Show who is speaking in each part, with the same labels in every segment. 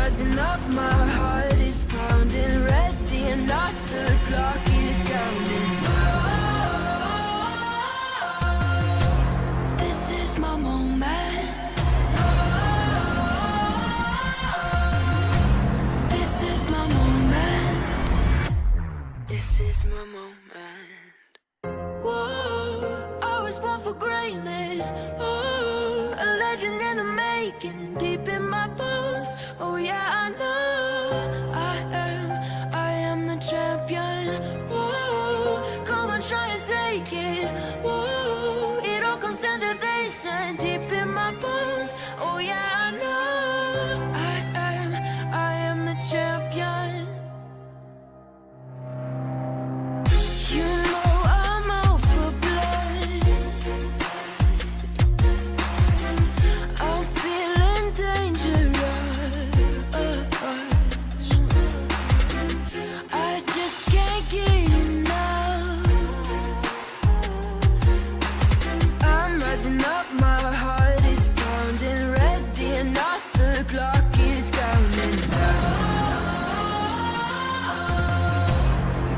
Speaker 1: rising up, my heart is pounding, ready or not, the clock is counting. This is my moment. This is my moment. This is my moment. Whoa, I was born for greatness. Oh, a legend in the making, deep in my bones. Oh yeah, I know I am the champion. Whoa, come on, try and take it. Whoa, it all comes down to this and deep in my bones. Oh yeah, I know I am the champion. You know I'm out for blood. I'm feeling dangerous. I just can't get enough. I'm rising up, my heart is pounding, ready or not, the clock is counting.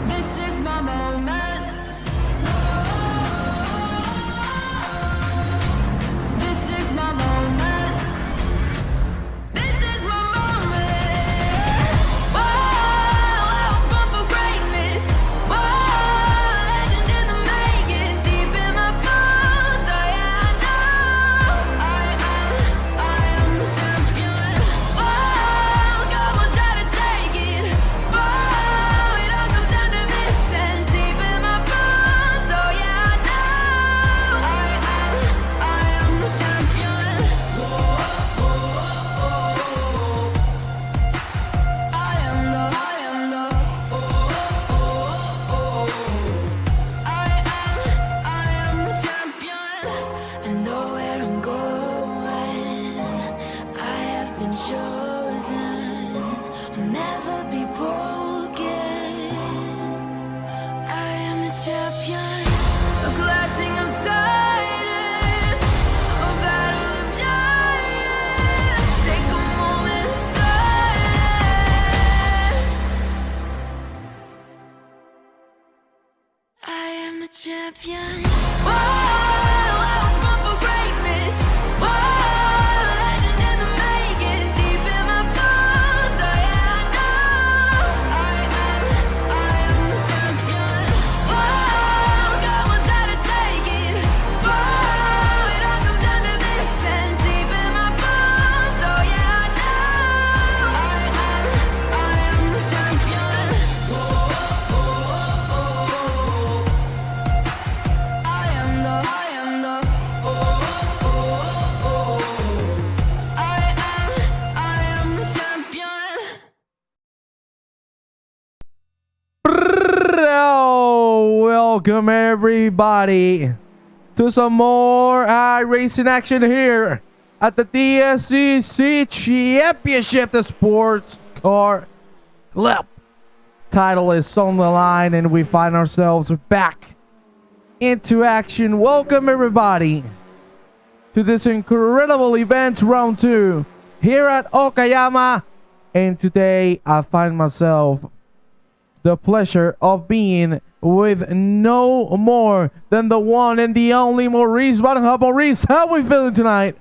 Speaker 1: This is my moment. This is my moment. This is my moment. Whoa, I was born for greatness. Whoa, legend in the making, deep in my bones. Oh yeah, I know I am the champion. Whoa, come on, try to take it. Whoa, it all comes down to this and deep in my bones. Oh yeah, I know I am the champion. I am the champion. And know where I'm going. I have been chosen. I'll never be broken. I am the champion. A clashing of titans, a battle of giants. Take a moment of silence. I am the champion. Whoa, I was born for greatness. Whoa, legend in the making, deep in my bones. Oh yeah, I know I am the champion. Whoa, come on, try to take it. Whoa, it all comes down to this and deep in my bones. Oh yeah, I know I am the champion. I am the champion.
Speaker 2: Welcome everybody to some more racing action here at the DSRT Championship, the sports car club. Title is on the line and we find ourselves back into action. Welcome everybody to this incredible event, round 2 here at Okayama. And today I find myself the pleasure of being with no more than the one and the only Maurice Bottom. Maurice, how are we feeling tonight?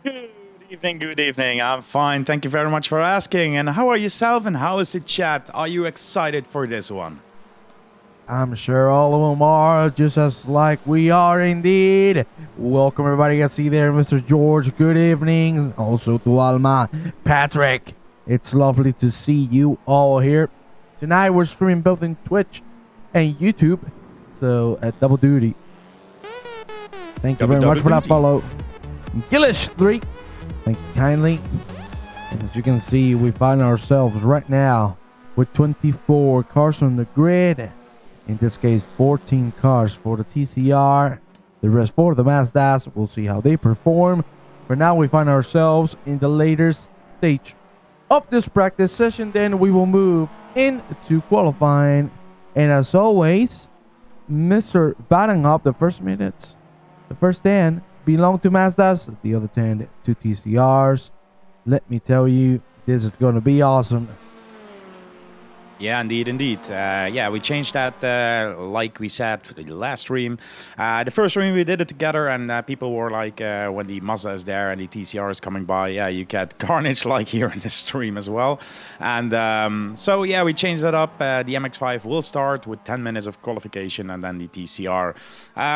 Speaker 3: Good evening, good evening. I'm fine. Thank you very much for asking. And how are yourself and how is it, chat? Are you excited for this one?
Speaker 2: I'm sure all of them are, just as like we are indeed. Welcome everybody. I see there Mr. George. Good evening. Also to Alma, Patrick. It's lovely to see you all here. Tonight we're streaming both in Twitch and YouTube. So at double duty. Thank you very much for that follow. Gillish3, thank you kindly. And as you can see, we find ourselves right now with 24 cars on the grid. In this case, 14 cars for the TCR. The rest for the Mazdas. We'll see how they perform. For now, we find ourselves in the later stage of this practice session. Then we will move into qualifying. And as always, Mr. batting up the first minutes. The first 10 belong to Mazdas. The other 10 to TCRs. Let me tell you, This is going to be awesome.
Speaker 3: Yeah, indeed. Yeah, we changed that, like we said, the last stream. The first stream we did it together, and people were like, when the Mazda is there and the TCR is coming by, yeah, you get carnage like here in this stream as well. And so, yeah, we changed that up. The MX-5 will start with 10 minutes of qualification, and then the TCR.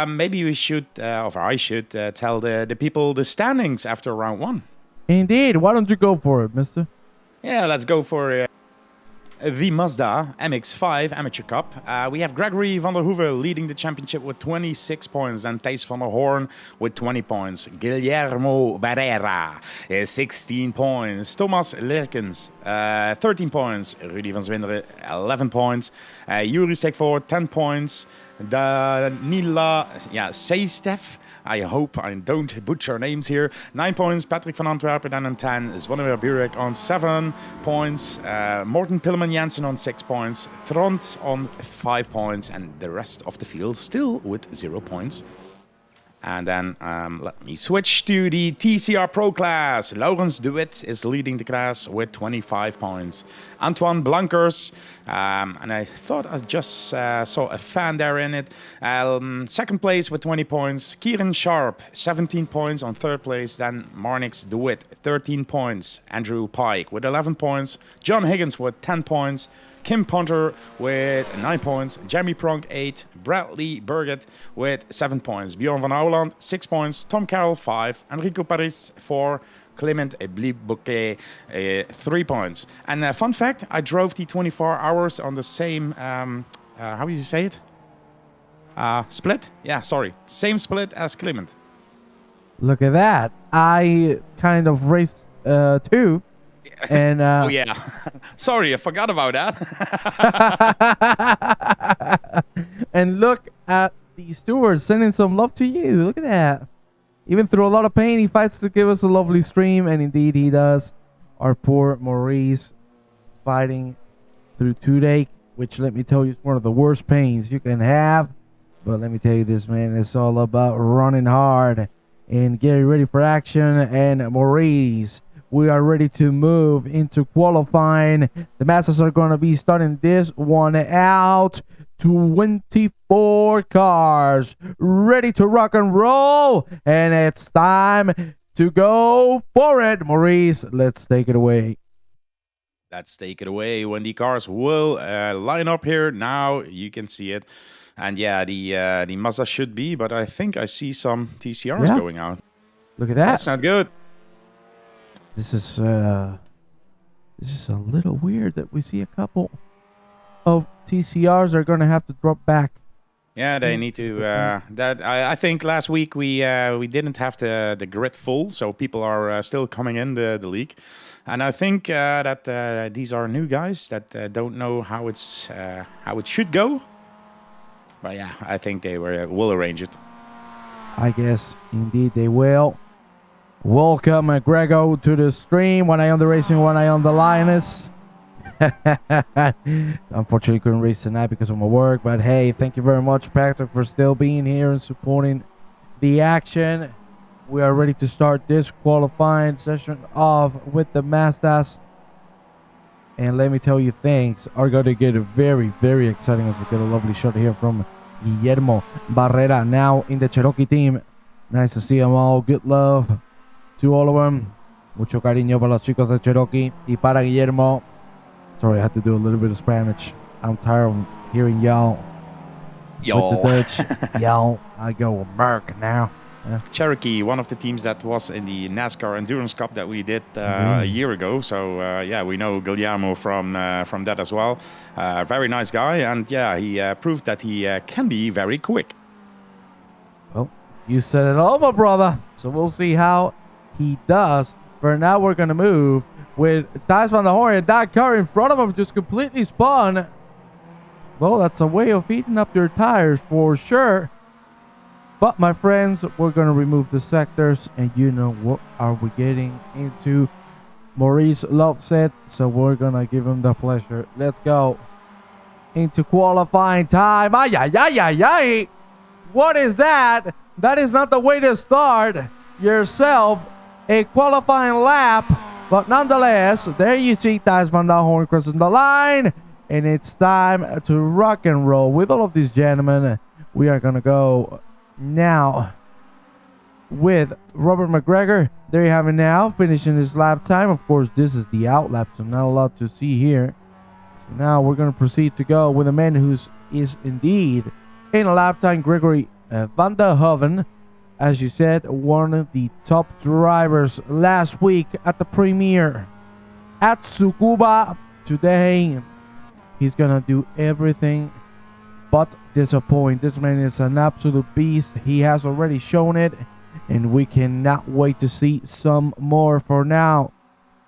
Speaker 3: Maybe we should, or I should, tell the people the standings after round 1.
Speaker 2: Indeed. Why don't you go for it, mister?
Speaker 3: Yeah, let's go for... the Mazda MX-5 Amateur Cup. We have Gregory van der Hoeven leading the championship with 26 points, and Thijs van der Hoorn with 20 points. Guillermo Barrera is 16 points. Thomas Lirkens, 13 points. Rudy van Zwinderen, 11 points. Yuri Stekvoort, 10 points. Danila Seystef, I hope I don't butcher names here. 9 points. Patrick van Antwerpen then on 10. Zvonimir Burek on 7 points. Morten Pilleman Jansen on 6 points. Trond on 5 points. And the rest of the field still with 0 points. And then let me switch to the TCR Pro class. Laurens de Wit is leading the class with 25 points. Antoine Blankers, and I thought I just saw a fan there in it. Second place with 20 points. Kieran Sharp, 17 points on third place. Then Marnix de Wit, 13 points. Andrew Pike with 11 points. John Higgins with 10 points. Kim Punter with 9 points, Jeremy Pronk 8, Bradley Burgett with 7 points, Bjorn van Houweland 6 points, Tom Carroll 5, Enrico Paris 4, Clement Blibouquet 3 points. And fun fact, I drove the 24 hours on the same, how do you say it? Split? Yeah, sorry. Same split as Clement.
Speaker 2: Look at that. I kind of raced too. And
Speaker 3: oh yeah, sorry, I forgot about that.
Speaker 2: And look at the steward sending some love to you. Look at that. Even through a lot of pain, he fights to give us a lovely stream, and indeed he does. Our poor Maurice fighting through toothache, which let me tell you is one of the worst pains you can have. But let me tell you this, man, it's all about running hard and getting ready for action. And Maurice, we are ready to move into qualifying. The Masters are going to be starting this one out. 24 cars ready to rock and roll. And it's time to go for it. Maurice, let's take it away.
Speaker 3: Let's take it away. When the cars will line up here, now you can see it. And yeah, the Mazda should be, but I think I see some TCRs going out.
Speaker 2: Look at that.
Speaker 3: That's not good.
Speaker 2: This is a little weird that we see a couple of TCRs are going to have to drop back.
Speaker 3: Yeah, they need to. I think last week we didn't have the grid full, so people are still coming in the league, and I think that these are new guys that don't know how it should go. But yeah, I think they will arrange it.
Speaker 2: I guess indeed they will. Welcome, Grego, to the stream. One eye on the racing, one eye on the lioness. Unfortunately, couldn't race tonight because of my work. But hey, thank you very much, Patrick, for still being here and supporting the action. We are ready to start this qualifying session off with the Mazdas. And let me tell you, things are going to get very, very exciting as we get a lovely shot here from Guillermo Barrera, now in the Cherokee team. Nice to see them all. Good love to all of them. Mucho cariño para los chicos de Cherokee y para Guillermo. Sorry, I had to do a little bit of Spanish. I'm tired of hearing y'all.
Speaker 3: Y'all.
Speaker 2: With the Dutch. Y'all. I go American now. Yeah.
Speaker 3: Cherokee, one of the teams that was in the NASCAR Endurance Cup that we did a year ago. So yeah, we know Guillermo from that as well. Very nice guy, and yeah, he proved that he can be very quick.
Speaker 2: Well, you said it all, my brother. So we'll see how he does. For now, we're gonna move with Thijs van der Hoorn and that car in front of him just completely spun. Well, that's a way of heating up your tires for sure. But my friends, we're gonna remove the sectors, and you know what are we getting into? Maurice loves it, so we're gonna give him the pleasure. Let's go into qualifying time. Ay, ay, ay, ay, ay. What is that? That is not the way to start yourself a qualifying lap But nonetheless, there you see Thijs van der Hoorn crossing the line. And it's time to rock and roll with all of these gentlemen. We are going to go now with Robert McGregor. There you have it now, finishing his lap time. Of course, this is the out lap, so not a lot to see here. So now we're going to proceed to go with a man who is indeed in a lap time, Gregory van der Hoven. As you said, one of the top drivers last week at the premiere at Tsukuba. Today, he's going to do everything but disappoint. This man is an absolute beast. He has already shown it, and we cannot wait to see some more. For now,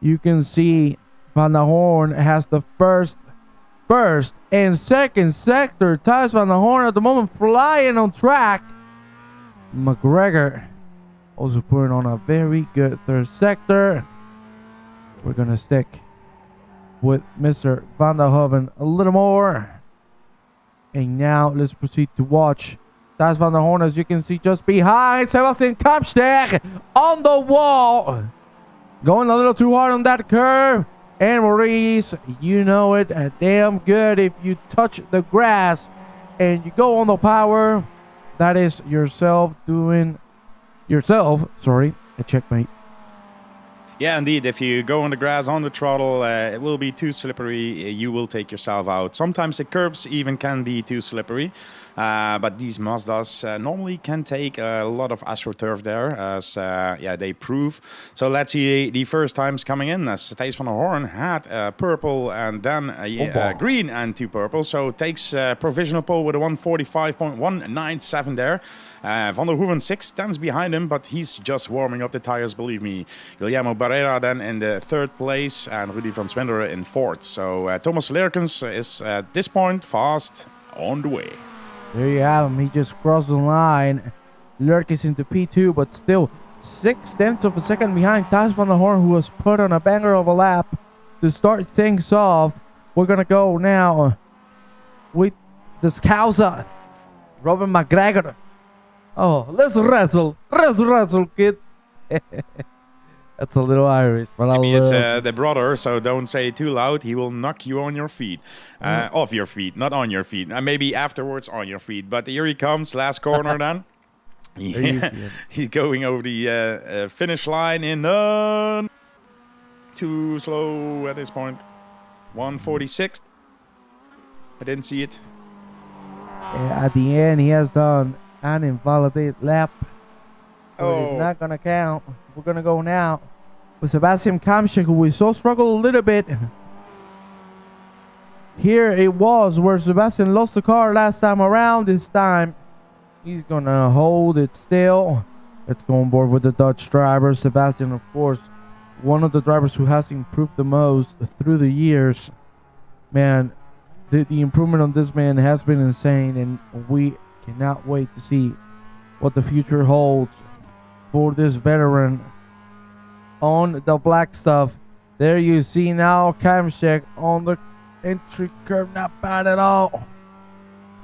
Speaker 2: you can see Van der Hoorn has the first and second sector. Thijs van der Hoorn at the moment flying on track. McGregor also putting on a very good third sector. We're going to stick with Mr. Van der Hoven a little more. And now let's proceed to watch Thijs van der Hoorn, as you can see just behind Sebastian Kapsteg on the wall. Going a little too hard on that curve. And Maurice, you know it damn good. If you touch the grass and you go on the power, that is sorry, a checkmate.
Speaker 3: Yeah, indeed. If you go on the grass on the throttle, it will be too slippery. You will take yourself out. Sometimes the curbs even can be too slippery. But these Mazdas normally can take a lot of AstroTurf there, as they prove. So let's see the first times coming in, as Thijs van der Hoorn had purple and then green and 2 purple. So takes provisional pole with a 145.197 there. Van der Hoeven 6 stands behind him, but he's just warming up the tires, believe me. Guillermo Barrera then in the 3rd place and Rudy van Swinderen in 4th. So Thomas Lerkens is at this point fast on the way.
Speaker 2: There you have him. He just crossed the line. Lerkens into P2, but still 0.6 of a second behind Thijs van der Hoorn, who was put on a banger of a lap to start things off. We're going to go now with the Scouser, Robert McGregor. Oh, let's wrestle, kid. That's a little Irish, but
Speaker 3: maybe it's the brother, so don't say it too loud. He will knock you on your feet, off your feet, not on your feet. Maybe afterwards on your feet. But here he comes, last corner then. He's going over the finish line in too slow at this point. 146. I didn't see it.
Speaker 2: At the end, he has done an invalidated lap. So it's not going to count. We're going to go now with Sebastian Kapsteg, who we saw struggle a little bit. Here it was where Sebastian lost the car last time around. This time, he's going to hold it still. Let's go on board with the Dutch driver. Sebastian, of course, one of the drivers who has improved the most through the years. Man, the improvement on this man has been insane, and we cannot wait to see what the future holds for this veteran on the black stuff. There you see now Kapsteg on the entry curve, not bad at all.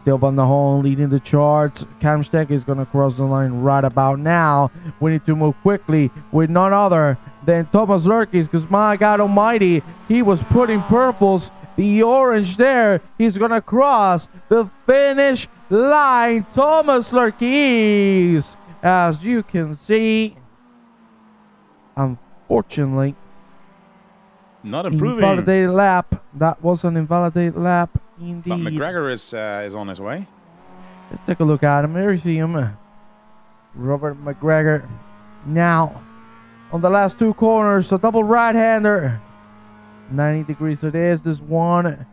Speaker 2: Still Van der Hoorn leading the charts. Kapsteg is going to cross the line right about now. We need to move quickly with none other than Thomas Lerkens, because my God almighty, he was putting purples. The orange there, he's going to cross the finish line. Thomas Lerkens, as you can see, unfortunately,
Speaker 3: not improving.
Speaker 2: Invalidated lap. That was an invalidated lap indeed.
Speaker 3: But McGregor is on his way.
Speaker 2: Let's take a look at him. There you see him, Robert McGregor. Now, on the last 2 corners, a double right-hander. 90 degrees it is. This one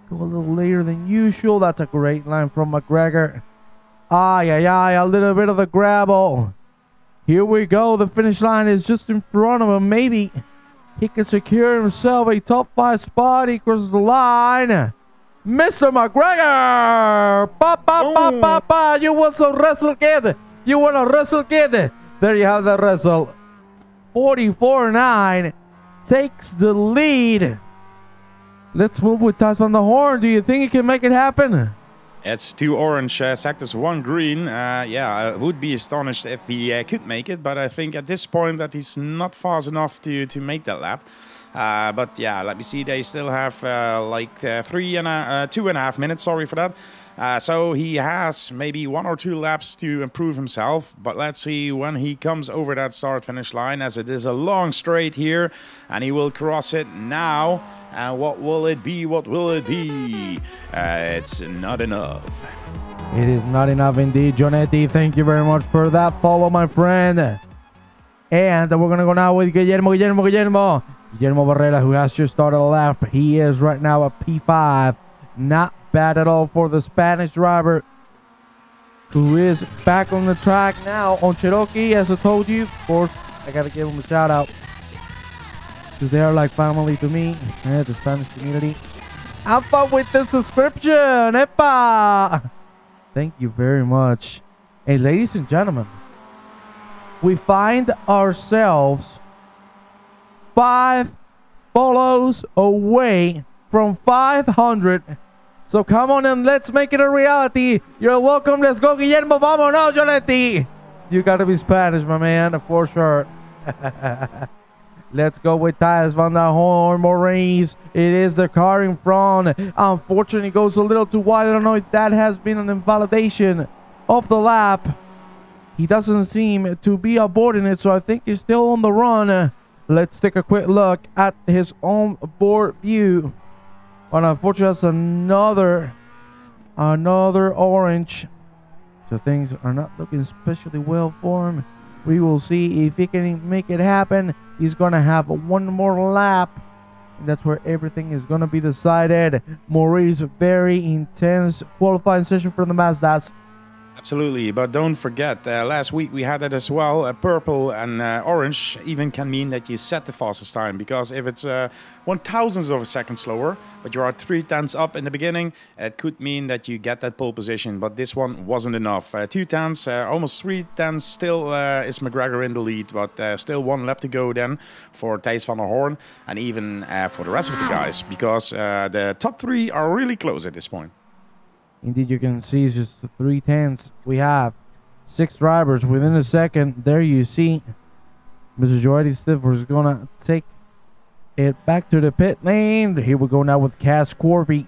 Speaker 2: go a little later than usual. That's a great line from McGregor. A little bit of the gravel. Here we go. The finish line is just in front of him. Maybe he can secure himself a top 5 spot. He crosses the line. Mr. McGregor! You want some wrestle, kid? You want a wrestle, kid? There you have the wrestle. 44.9 takes the lead. Let's move with Thijs van der Hoorn. Do you think he can make it happen?
Speaker 3: It's 2 orange sectors, 1 green. Yeah, I would be astonished if he could make it, but I think at this point that he's not fast enough to make that lap. But yeah, let me see. They still have 2.5 minutes. Sorry for that. So he has maybe 1 or 2 laps to improve himself. But let's see when he comes over that start-finish line, as it is a long straight here, and he will cross it now. And what will it be? What will it be? It's not enough.
Speaker 2: It is not enough indeed, Jonetti. Thank you very much for that follow, my friend. And we're going to go now with Guillermo Barrera, who has just started a lap. He is right now a P5. Not bad at all for the Spanish driver, who is back on the track now on Cherokee. As I told you, of course, I got to give him a shout out, because they are like family to me, the Spanish community. I'm fun with the subscription. Epa! Thank you very much. Hey, ladies and gentlemen, we find ourselves 5 follows away from 500. So come on and let's make it a reality. You're welcome. Let's go, Guillermo. Vámonos, Jonetti. You got to be Spanish, my man, for sure. Let's go with Thijs van der Hoorn, Maurice. It is the car in front. Unfortunately, it goes a little too wide. I don't know if that has been an invalidation of the lap. He doesn't seem to be aboarding it, so I think he's still on the run. Let's take a quick look at his on-board view. But unfortunately, that's another orange. So things are not looking especially well for him. We will see if he can make it happen. He's going to have 1 more lap. And that's where everything is going to be decided. Maurice, very intense qualifying session for the Mazdas.
Speaker 3: Absolutely, but don't forget, last week we had it as well. Purple and orange even can mean that you set the fastest time, because if it's 1/1000th of a second slower, but you are 3/10 up in the beginning, it could mean that you get that pole position, but this one wasn't enough. 2/10, almost 3/10 still is McGregor in the lead, but still 1 lap to go then for Thijs van der Hoorn, and even for the rest of the guys, because the top 3 are really close at this point.
Speaker 2: Indeed, you can see it's just 3/10. We have 6 drivers within a second. There you see Mr. Joetti Stiffer is going to take it back to the pit lane. Here we go now with Cass Corby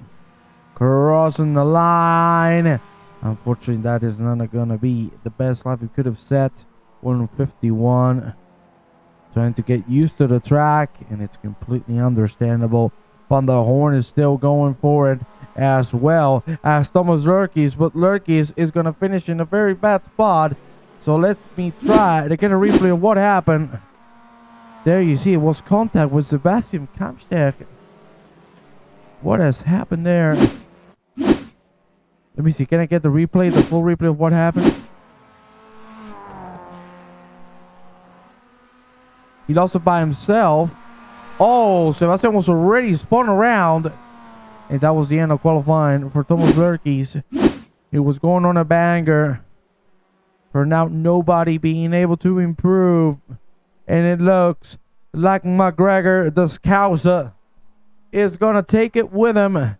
Speaker 2: crossing the line. Unfortunately, that is not going to be the best lap he could have set. 151. Trying to get used to the track, and it's completely understandable. Van der Hoorn is still going for it, as well as Thomas Lurkis, but Lurkis is going to finish in a very bad spot. So let me try to get a replay of what happened. There you see it was contact with Sebastian Kamstek. What has happened there? Let me see, can I get the replay, the full replay of what happened? He lost it by himself. Oh, Sebastian was already spun around. And that was the end of qualifying for Thomas Lurkis. It was going on a banger. For now, nobody being able to improve. And it looks like McGregor, the Scouser, is going to take it with him.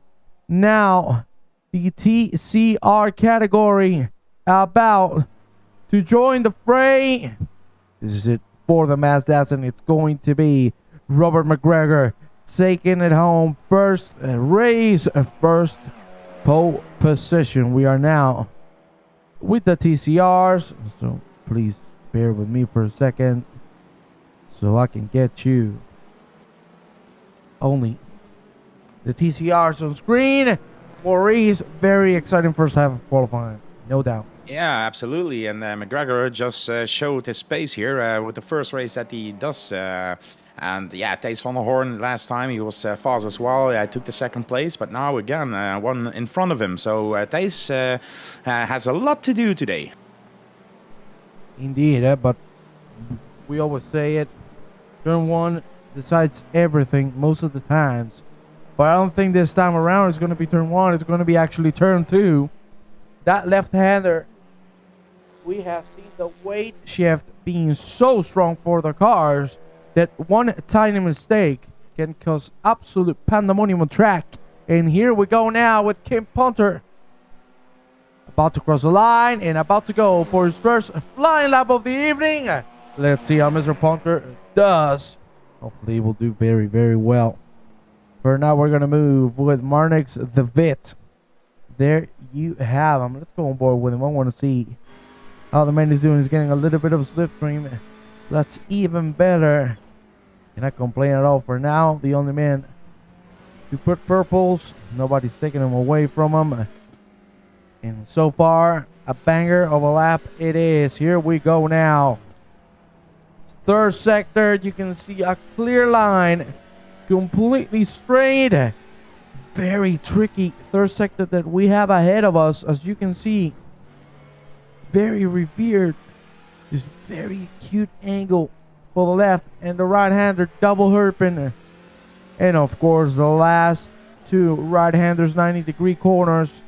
Speaker 2: Now, the TCR category about to join the fray. This is it for the Mazdas, and it's going to be Robert McGregor taking it home first race, first pole position. We are now with the TCRs, so please bear with me for a second so I can get you only the TCRs on screen. Maurice, very exciting first half of qualifying, no doubt.
Speaker 3: Yeah, absolutely. And McGregor just showed his pace here with the first race that he does. And yeah, Thijs van der Hoorn, last time he was fast as well. I took the 2nd place, but now again, 1 in front of him. So Thijs has a lot to do today.
Speaker 2: Indeed, but we always say it. Turn 1 decides everything most of the times. But I don't think this time around it's going to be turn 1. It's going to be actually turn 2. That left-hander, we have seen the weight shift being so strong for the cars that one tiny mistake can cause absolute pandemonium on track. And here we go now with Kim Punter About to cross the line and about to go for his first flying lap of the evening. Let's see how Mr. Punter does. Hopefully he will do very, very well. For now, we're going to move with Marnix the Vit. There you have him. Let's go on board with him. I want to see how the man is doing. He's getting a little bit of slipstream. That's even better. Cannot complain at all. For now, the only man to put purples. Nobody's taking him away from him. And so far, a banger of a lap it is. Here we go now. Third sector, you can see a clear line. Completely straight. Very tricky third sector that we have ahead of us. As you can see, very revered. This very cute angle for the left and the right-hander double hairpin. And of course, the last two right-handers 90-degree corners.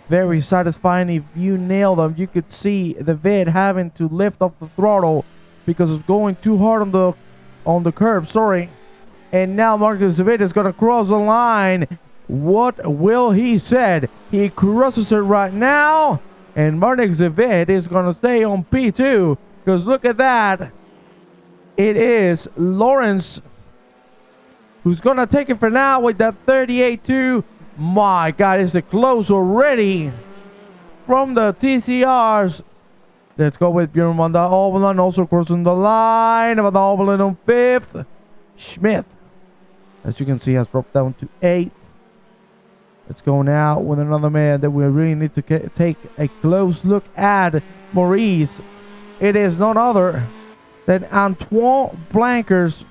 Speaker 2: Very satisfying. If you nail them, you could see the vid having to lift off the throttle because it's going too hard on the curb. Sorry. And now Marcus Vid is going to cross the line. What will he said? He crosses it right now. And Marnix Vid is going to stay on P2. Because look at that. It is Lawrence who's going to take it for now with that 38-2. My God, it's a close already from the TCRs. Let's go with Bjorn van der Albelen also crossing the line. Van der Albelen on 5th. Smith, as you can see, has dropped down to 8th. Let's go now with another man that we really need to take a close look at. Maurice. It is none other than Antoine Blankers.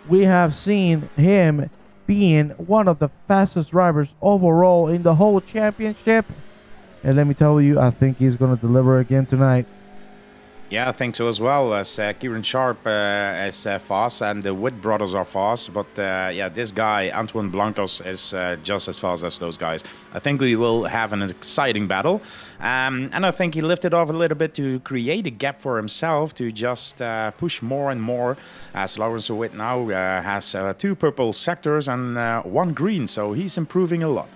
Speaker 2: We have seen him being one of the fastest drivers overall in the whole championship. And let me tell you, I think he's going to deliver again tonight.
Speaker 3: Yeah, I think so as well. As Kieran Sharp is fast, and the Witt brothers are fast. But yeah, this guy, Antoine Blancos, is just as fast as those guys. I think we will have an exciting battle. And I think he lifted off a little bit to create a gap for himself to just push more and more. As Lawrence Witt now has 2 purple sectors and 1 green. So he's improving a lot.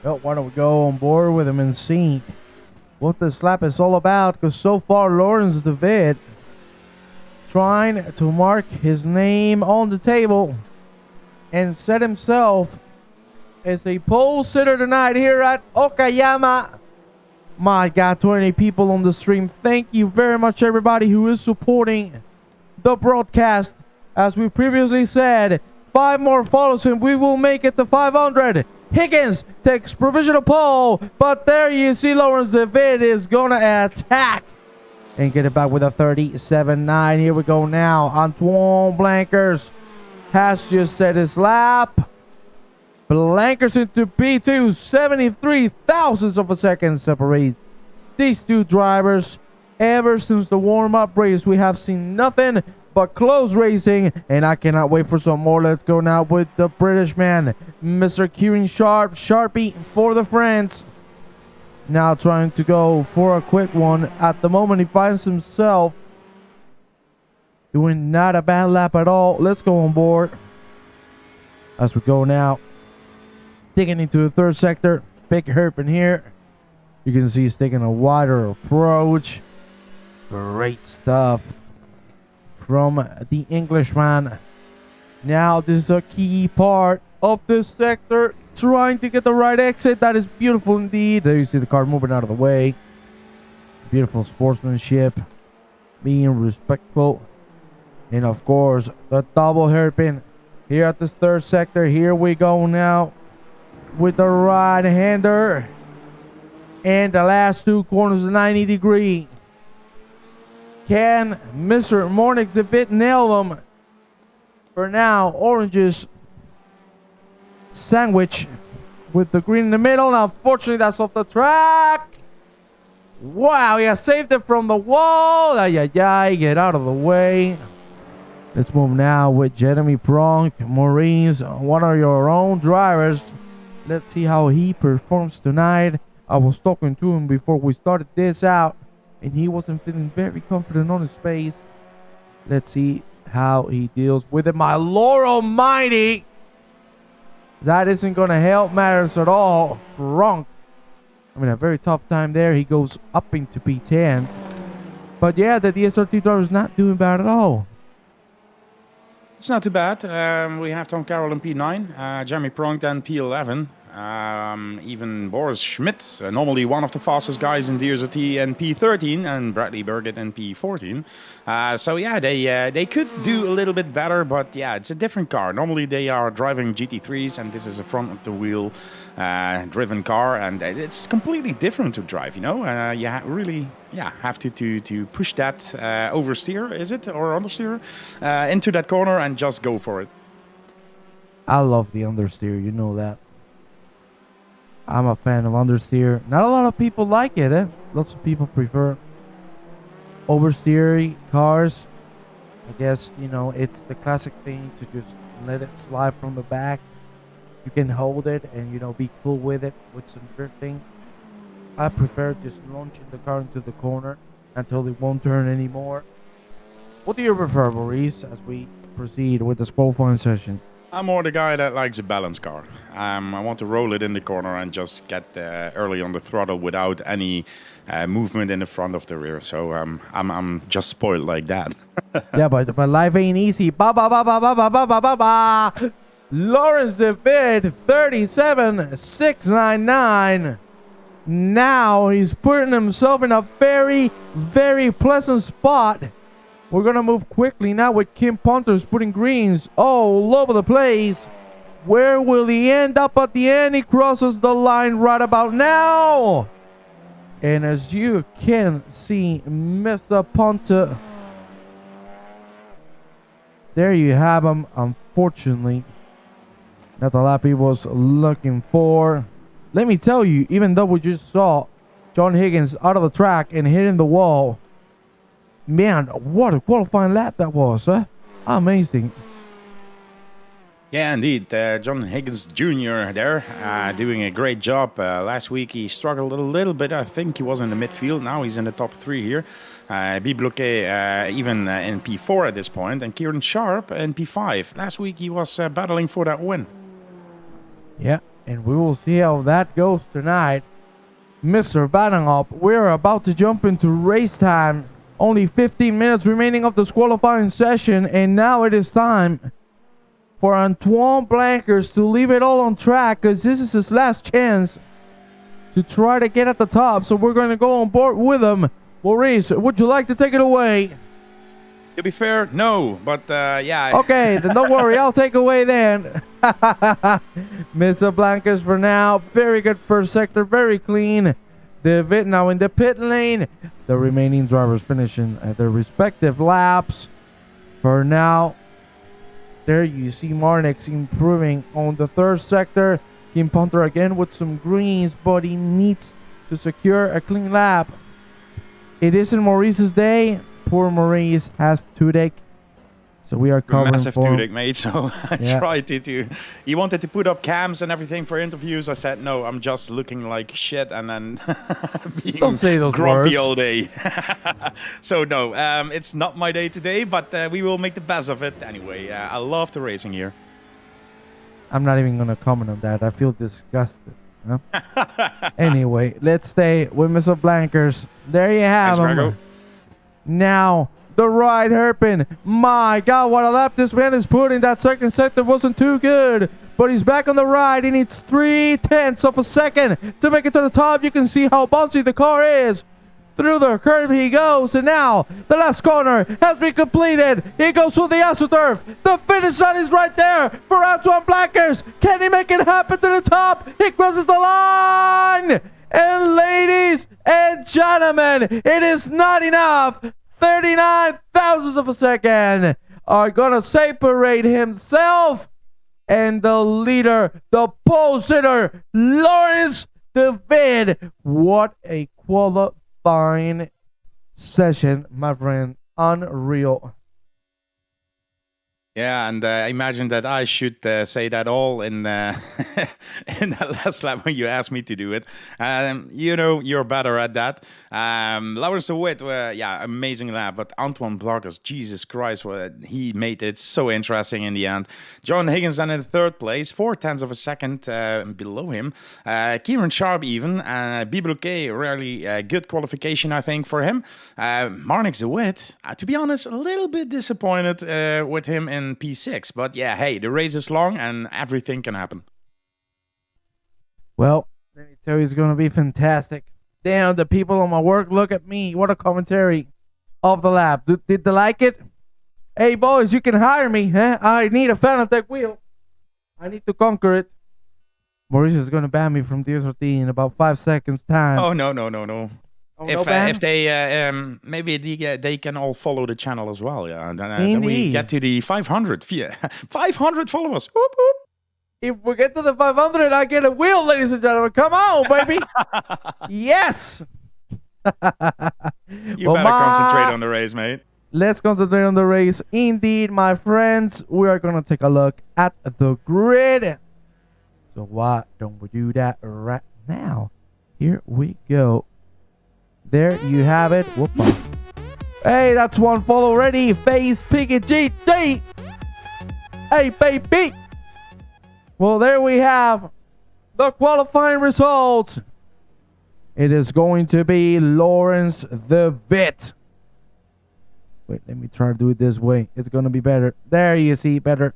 Speaker 2: Well, why don't we go on board with him and see what this lap is all about, because so far Lawrence David trying to mark his name on the table and set himself as a pole sitter tonight here at Okayama. My God, 20 people on the stream. Thank you very much, everybody who is supporting the broadcast. As we previously said, 5 more follows and we will make it to 500. Higgins takes provisional pole, but there you see Lawrence David is gonna attack and get it back with a 37.9. Here we go now. Antoine Blankers has just set his lap. Blankers into P2, 73 thousandths of a second separate these two drivers. Ever since the warm-up race, we have seen nothing but close racing, and I cannot wait for some more. Let's go now with the British man, Mr. Kieran Sharp, Sharpie for the France. Now trying to go for a quick one. At the moment, he finds himself doing not a bad lap at all. Let's go on board as we go now. Digging into the third sector. Big hairpin here. You can see he's taking a wider approach. Great stuff from the Englishman. Now this is a key part of this sector, trying to get the right exit. That is beautiful indeed. There you see the car moving out of the way. Beautiful sportsmanship, being respectful, and of course the double hairpin here at this third sector. Here we go now with the right-hander, and the last 2 corners 90 degree. Can Mr. Mornix the Bit nail them? For now, oranges sandwich with the green in the middle. Now, unfortunately, that's off the track. Wow, he has saved it from the wall. Ay, ay, ay, get out of the way. Let's move now with Jeremy Pronk, Maurice, one of your own drivers. Let's see how he performs tonight. I was talking to him before we started this out, and he wasn't feeling very confident on his pace. Let's see how he deals with it. My Lord Almighty! That isn't going to help matters at all. Pronk I mean, a very tough time there. He goes up into P10. But yeah, the DSRT driver is not doing bad at all.
Speaker 3: It's not too bad. We have Tom Carroll in P9, Jeremy Pronk in P11. Even Boris Schmidt, normally one of the fastest guys in DSRT, in P13, and Bradley Burgett in P14. So yeah, they could do a little bit better, but yeah, it's a different car. Normally they are driving GT3s, and this is a front of the wheel driven car, and it's completely different to drive. You know, you really have to push that oversteer, is it, or understeer, into that corner and just go for it.
Speaker 2: I love the understeer, you know that. I'm a fan of understeer. Not a lot of people like it, eh? Lots of people prefer oversteery cars. I guess, you know, it's the classic thing to just let it slide from the back. You can hold it and, you know, be cool with it with some drifting. I prefer just launching the car into the corner until it won't turn anymore. What do you prefer, Maurice, as we proceed with this qualifying session?
Speaker 3: I'm more the guy that likes a balanced car. I want to roll it in the corner and just get early on the throttle without any movement in the front of the rear. So I'm just spoiled like that.
Speaker 2: Yeah, but life ain't easy. Ba ba ba ba ba ba ba ba ba ba. Lawrence DeVid, 37,699. Now he's putting himself in a very, very pleasant spot. We're going to move quickly now with Kim Ponter's putting greens all over the place. Where will he end up at the end? He crosses the line right about now. And as you can see, Mr. Ponter, there you have him. Unfortunately, not a lot of people was looking for. Let me tell you, even though we just saw John Higgins out of the track and hitting the wall, man, what a qualifying lap that was, huh? Amazing.
Speaker 3: Yeah, indeed. John Higgins Jr. there doing a great job. Last week he struggled a little bit. I think he was in the midfield. Now he's in the top 3 here. Bibloquet even in P4 at this point. And Kieran Sharp in P5. Last week he was battling for that win.
Speaker 2: Yeah, and we will see how that goes tonight. Mr. Vandenhop, we're about to jump into race time. Only 15 minutes remaining of this qualifying session, and now it is time for Antoine Blankers to leave it all on track, because this is his last chance to try to get at the top. So we're going to go on board with him. Maurice, would you like to take it away?
Speaker 3: To be fair, no, but yeah.
Speaker 2: Okay, then don't worry, I'll take away then. Mr. Blankers for now. Very good first sector, very clean. DeVid now in the pit lane. The remaining drivers finishing at their respective laps. For now, there you see Marnix improving on the third sector. Kim Ponter again with some greens, but he needs to secure a clean lap. It isn't Maurice's day. Poor Maurice has toothache. So we are covering
Speaker 3: massive
Speaker 2: for
Speaker 3: toothache, mate. So I tried to. He wanted to put up cams and everything for interviews. I said no. I'm just looking like shit, and then being
Speaker 2: Don't say those
Speaker 3: grumpy
Speaker 2: words
Speaker 3: all day. So no, it's not my day today, but we will make the best of it anyway. I love the racing here.
Speaker 2: I'm not even gonna comment on that. I feel disgusted. You know? Anyway, let's stay with Mr. Blankers. There you have
Speaker 3: Thanks,
Speaker 2: him.
Speaker 3: Grego.
Speaker 2: Now, the right hairpin. My God, what a lap this man is putting. That second sector wasn't too good. But he's back on the ride. He needs 0.3 of a second to make it to the top. You can see how bouncy the car is. Through the curve he goes. And now, the last corner has been completed. He goes through the AstroTurf. The finish line is right there for Antoine Blankers. Can he make it happen to the top? He crosses the line. And ladies and gentlemen, it is not enough. 39 thousandths of a second are gonna separate himself and the leader, the pole sitter, Lawrence DeVid. What a qualifying session, my friend. Unreal.
Speaker 3: Yeah, and I imagine that I should say that all in in that last lap when you asked me to do it. You know, you're better at that. Lawrence de Witt, yeah, amazing lap. But Antoine Blockers, Jesus Christ, he made it so interesting in the end. John Higgins then in third place, 0.4 of a second below him. Kieran Sharp even. Bibluke, really good qualification, I think, for him. Marnix de Witt, to be honest, a little bit disappointed with him in P6, but yeah, hey, the race is long and everything can happen.
Speaker 2: Well, let me tell you, it's going to be fantastic. Damn, the people on my work, look at me. What a commentary of the lap. Did they like it? Hey, boys, you can hire me, huh? I need a Fanatec wheel. I need to conquer it. Maurice is going to ban me from DSRT in about 5 seconds time.
Speaker 3: Oh, no.
Speaker 2: Oh,
Speaker 3: If they maybe they can all follow the channel as well, yeah. Then we get to the 500. Yeah. 500 followers. Whoop, whoop.
Speaker 2: If we get to the 500, I get a wheel, ladies and gentlemen. Come on, baby. Yes.
Speaker 3: You better concentrate on the race, mate.
Speaker 2: Let's concentrate on the race. Indeed, my friends, we are going to take a look at the grid. So why don't we do that right now? Here we go. There you have it. Whoopa. Hey, that's one fall already. Face Piggy GT. Hey, baby. Well, there we have the qualifying results. It is going to be Lawrence de Witt. Wait, let me try to do it this way. It's going to be better. There you see, better.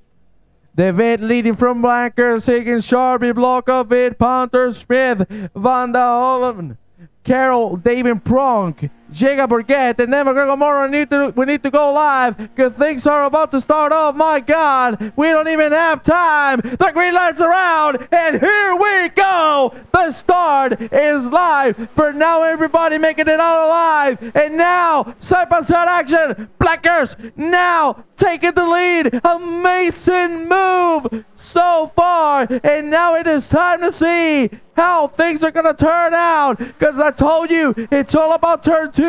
Speaker 2: De Witt leading from Blankers, Higgins, Sharpie, Blocker, Witt, Ponter, Smith, Van der Hollen, Carroll, David Pronk, Jacob Burgett, and then McGregor Mora. We need to go live because things are about to start off. My God, we don't even have time. The green lights are out, and here we go. The start is live. For now, everybody making it out alive. And now, side-by-side action. Blackers now taking the lead. Amazing move so far. And now it is time to see how things are going to turn out. Because I told you, it's all about turn 2.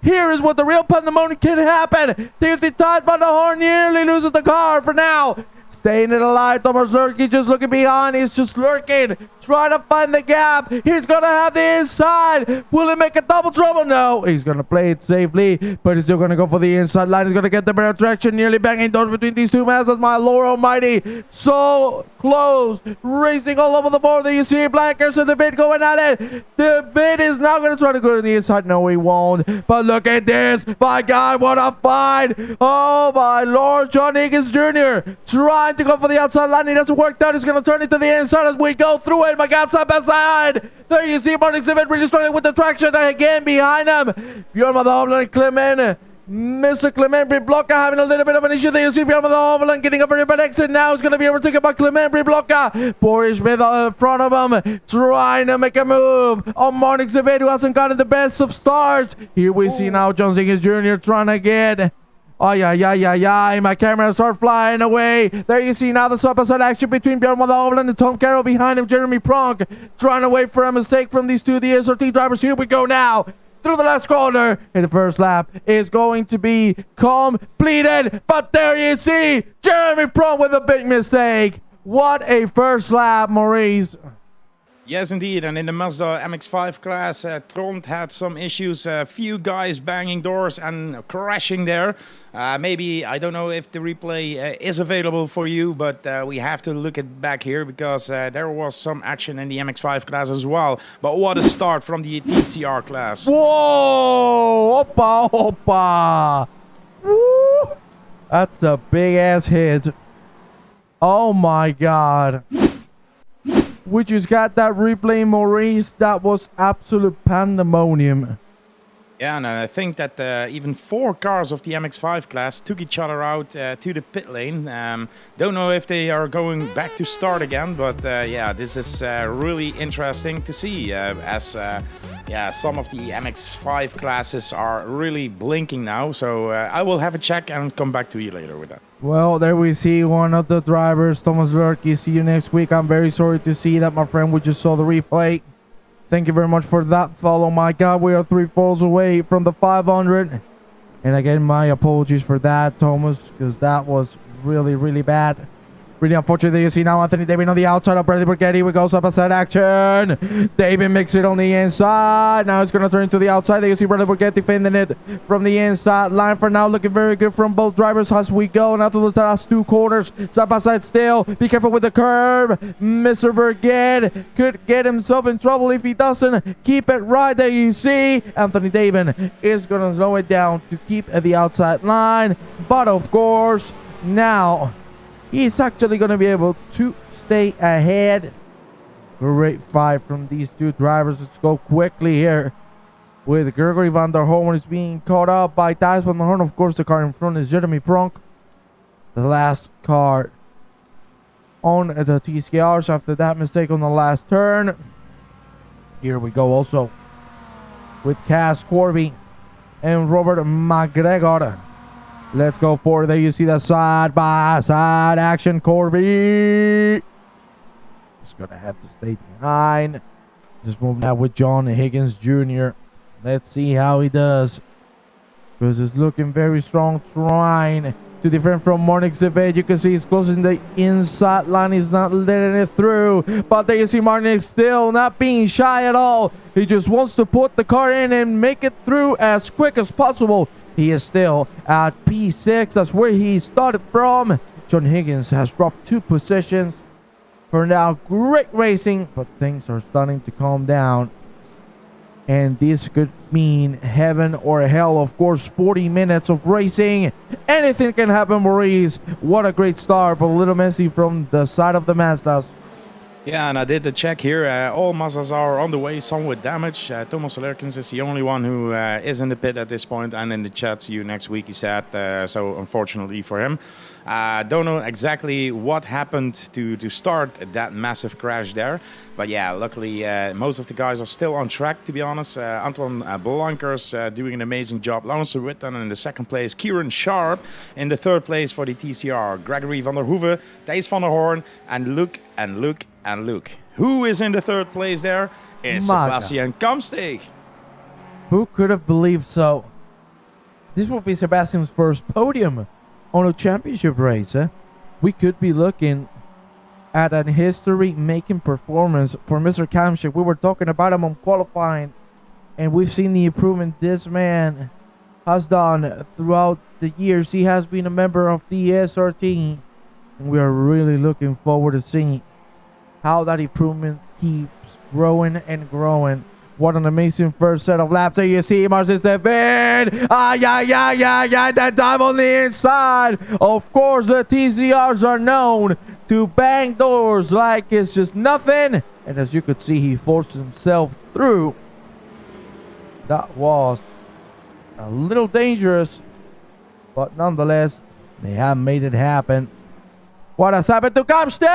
Speaker 2: Here is what the real pandemonium can happen. Timothy Todd by the horn nearly loses the car for now. Staying it alive, Thomas Lurky just looking behind. He's just lurking, trying to find the gap. He's going to have the inside. Will he make a double trouble? No, he's going to play it safely, but he's still going to go for the inside line. He's going to get the better traction, nearly banging doors between these two masses. My Lord Almighty, so close, racing all over the board. There you see Blankers and the bit going at it. The bit is now going to try to go to the inside. No, he won't. But look at this. My God, what a fight. Oh, my Lord, John Higgins Jr. trying to go for the outside line. He doesn't work out. He's going to turn it to the inside as we go through it. My God, side by side. There you see Martin Exhibit really struggling with the traction again behind him. Bjorn Van der Hovland, Clement. Mr. Clement Blocker having a little bit of an issue there. You see Bjorn Van der Hovland getting a very bad exit now. He's going to be overtaken by Clement Blocker. Boris Smith in front of him, trying to make a move on Martin Exhibit, who hasn't gotten the best of starts. Here we see now John Higgins Jr. trying to get... Oh, yeah. My camera start flying away. There you see now the side-by-side action between Bjorn Van der Hovland and Tom Carroll behind him. Jeremy Pronk trying to wait for a mistake from these two DSRT drivers. Here we go now. Through the last corner. And the first lap is going to be completed. But there you see Jeremy Pronk with a big mistake. What a first lap, Maurice.
Speaker 3: Yes, indeed. And in the Mazda MX-5 class, Trond had some issues. A few guys banging doors and crashing there. Maybe, I don't know if the replay is available for you, but we have to look it back here because there was some action in the MX-5 class as well. But what a start from the TCR class.
Speaker 2: Whoa! Opa! Woo! That's a big-ass hit. Oh, my God. We just got that replay, Maurice. That was absolute pandemonium.
Speaker 3: Yeah, and I think that even 4 cars of the MX-5 class took each other out to the pit lane. Don't know if they are going back to start again, but yeah, this is really interesting to see as yeah, some of the MX-5 classes are really blinking now. So I will have a check and come back to you later with that.
Speaker 2: Well, there we see one of the drivers, Thomas Lurky. See you next week. I'm very sorry to see that, my friend. We just saw the replay. Thank you very much for that follow. My God, we are 3 falls away from the 500. And again, my apologies for that, Thomas, because that was really, really bad. Really unfortunate that you see now Anthony David on the outside of Bradley Burgetti. We goes up a side action. David makes it on the inside. Now it's going to turn to the outside. There you see Bradley Burgetti defending it from the inside line for now. Looking very good from both drivers as we go. Now to the last two corners. Side by side still. Be careful with the curve. Mr. Burgetti could get himself in trouble if he doesn't keep it right. There you see Anthony David is going to slow it down to keep at the outside line. But of course, now he's actually going to be able to stay ahead. Great fight from these two drivers. Let's go quickly here with Gregory van der Hoorn is being caught up by Thijs van der Hoorn. Of course, the car in front is Jeremy Pronk, the last car on the TCRs after that mistake on the last turn. Here we go also with Cass Corby and Robert McGregor. Let's go forward. There you see the side by side action. Corby is going to have to stay behind. Just moving out with John Higgins Jr. Let's see how he does, because it's looking very strong, trying to defend from Marnix Zebed. You can see he's closing the inside line. He's not letting it through. But there you see Marnix still not being shy at all. He just wants to put the car in and make it through as quick as possible. He is still at P6. That's where he started from. John Higgins has dropped 2 positions. For now, great racing, but things are starting to calm down. And this could mean heaven or hell. Of course, 40 minutes of racing. Anything can happen, Maurice. What a great start, but a little messy from the side of the Mazdas.
Speaker 3: Yeah, and I did the check here. All Mazdas are on the way, some with damage. Thomas Lerkens is the only one who is in the pit at this point, and in the chat, see you next week, he said. So unfortunately for him. Don't know exactly what happened to start that massive crash there. But yeah, luckily most of the guys are still on track, to be honest. Antoine Blankers doing an amazing job. Lawrence Witten in the second place. Kieran Sharp in the third place for the TCR. Gregory van der Hoeven, Thijs van der Hoorn, and Luke. Who is in the third place there? Is Sebastian Kamsteeg.
Speaker 2: Who could have believed so? This will be Sebastian's first podium on a championship race. We could be looking at a history-making performance for Mr. Kamsteeg. We were talking about him on qualifying, and we've seen the improvement this man has done throughout the years. He has been a member of DSRT, and we are really looking forward to seeing how that improvement keeps growing and growing. What an amazing first set of laps. There you see Marcin Stefan. That time on the inside. Of course, the TCRs are known to bang doors like it's just nothing. And as you could see, he forced himself through. That was a little dangerous, but nonetheless, they have made it happen. What has happened to Kamsteeg?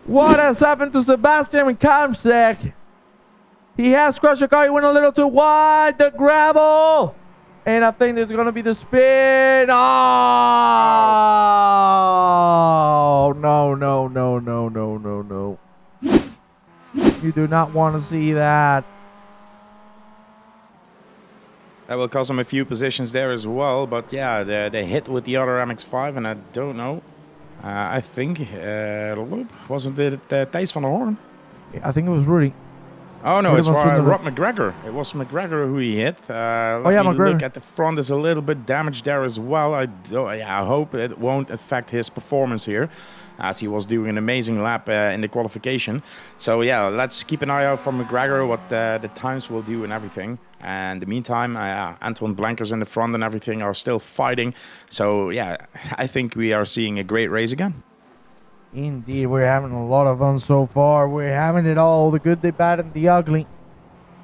Speaker 2: What has happened to Sebastian Kamsteeg? He has crushed the car. He went a little too wide. The gravel. And I think there's going to be the spin. Oh! No. You do not want to see that.
Speaker 3: That will cost him a few positions there as well. But yeah, they hit with the other MX-5, and I don't know. I think, wasn't it Thijs van der Hoorn?
Speaker 2: I think it was Rudy.
Speaker 3: Oh, no, it's Rob McGregor. It was McGregor who he hit. McGregor. Look at the front is a little bit damaged there as well. I hope it won't affect his performance here, as he was doing an amazing lap in the qualification. So, yeah, let's keep an eye out for McGregor, what the times will do and everything. And in the meantime, Antoine Blankers in the front and everything are still fighting. So, yeah, I think we are seeing a great race again.
Speaker 2: Indeed, we're having a lot of fun so far. We're having it all, the good, the bad, and the ugly.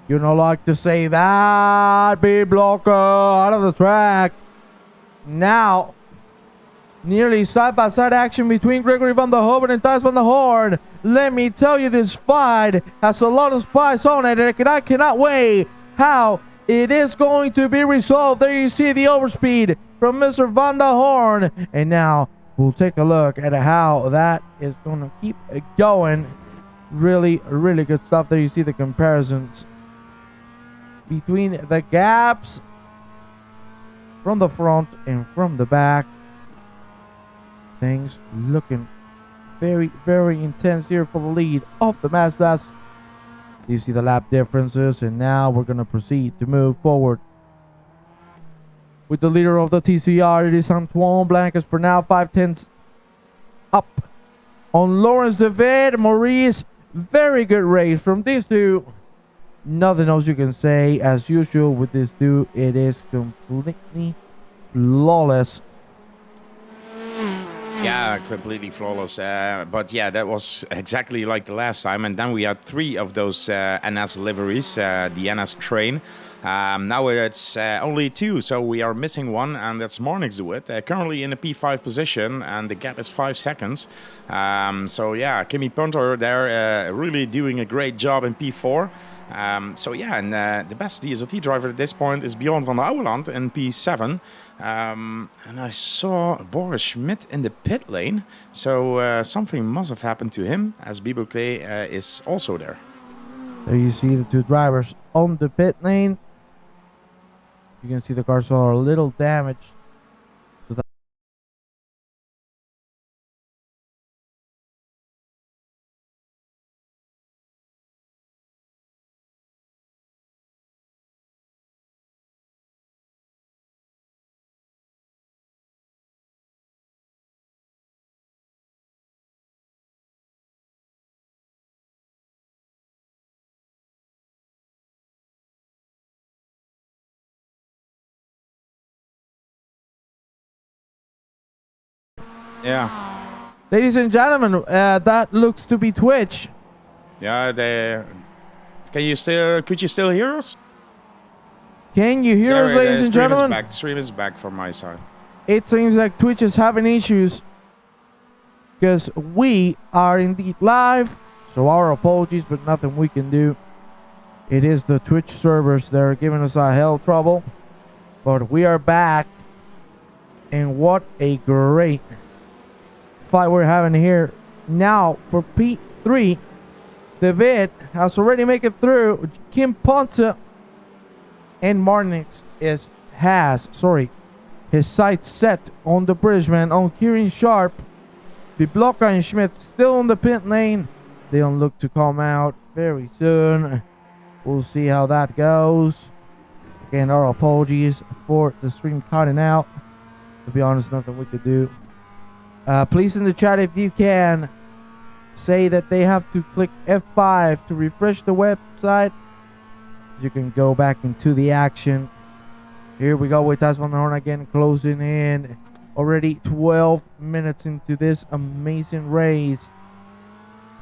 Speaker 2: You don't like to say that, big blocker out of the track. Now, nearly side-by-side action between Gregory van der Hoeven and Thijs van der Hoorn. Let me tell you, this fight has a lot of spice on it, and I cannot wait how it is going to be resolved. There you see the overspeed from Mr. van der Hoorn. And now we'll take a look at how that is going to keep going. Really, really good stuff. There you see the comparisons between the gaps. from the front and from the back. Things looking very, very intense here for the lead of the Mazdas. You see the lap differences, and now we're going to proceed to move forward with the leader of the TCR. It is Antoine Blancas for now, 5/10 up on Lawrence David. Maurice, very good race from these two. Nothing else you can say. As usual with these two, it is completely flawless.
Speaker 3: Yeah, completely flawless. But yeah, that was exactly like the last time. And then we had 3 of those NS liveries, the NS train. Now it's only 2, so we are missing one, and that's Marnix DeWitt. Currently in the P5 position, and the gap is 5 seconds. So yeah, Kimi Punter there really doing a great job in P4. So yeah, and the best DSRT driver at this point is Bjorn van der Ouweland in P7. And I saw Boris Schmidt in the pit lane, so something must have happened to him, as Bibo Clay is also there.
Speaker 2: There you see the 2 drivers on the pit lane. You can see the cars are a little damaged. So that
Speaker 3: Yeah.
Speaker 2: ladies and gentlemen, that looks to be Twitch.
Speaker 3: Yeah, could you still hear us?
Speaker 2: Can you hear us, ladies and gentlemen?
Speaker 3: Stream is back from my side.
Speaker 2: It seems like Twitch is having issues because we are indeed live. So our apologies, but nothing we can do. It is the Twitch servers that are giving us a hell trouble. But we are back. And what a great fight we're having here. Now for P3, David has already made it through. Kim Ponta and Marnix has his sights set on the Bridgeman, on Kieran Sharp. Bibloka and Schmidt still on the pit lane. They don't look to come out very soon. We'll see how that goes. Again, our apologies for the stream cutting out. To be honest, nothing we could do. Please in the chat, if you can, say that they have to click F5 to refresh the website. You can go back into the action. Here we go with Thijs van der Hoorn again, closing in. Already 12 minutes into this amazing race.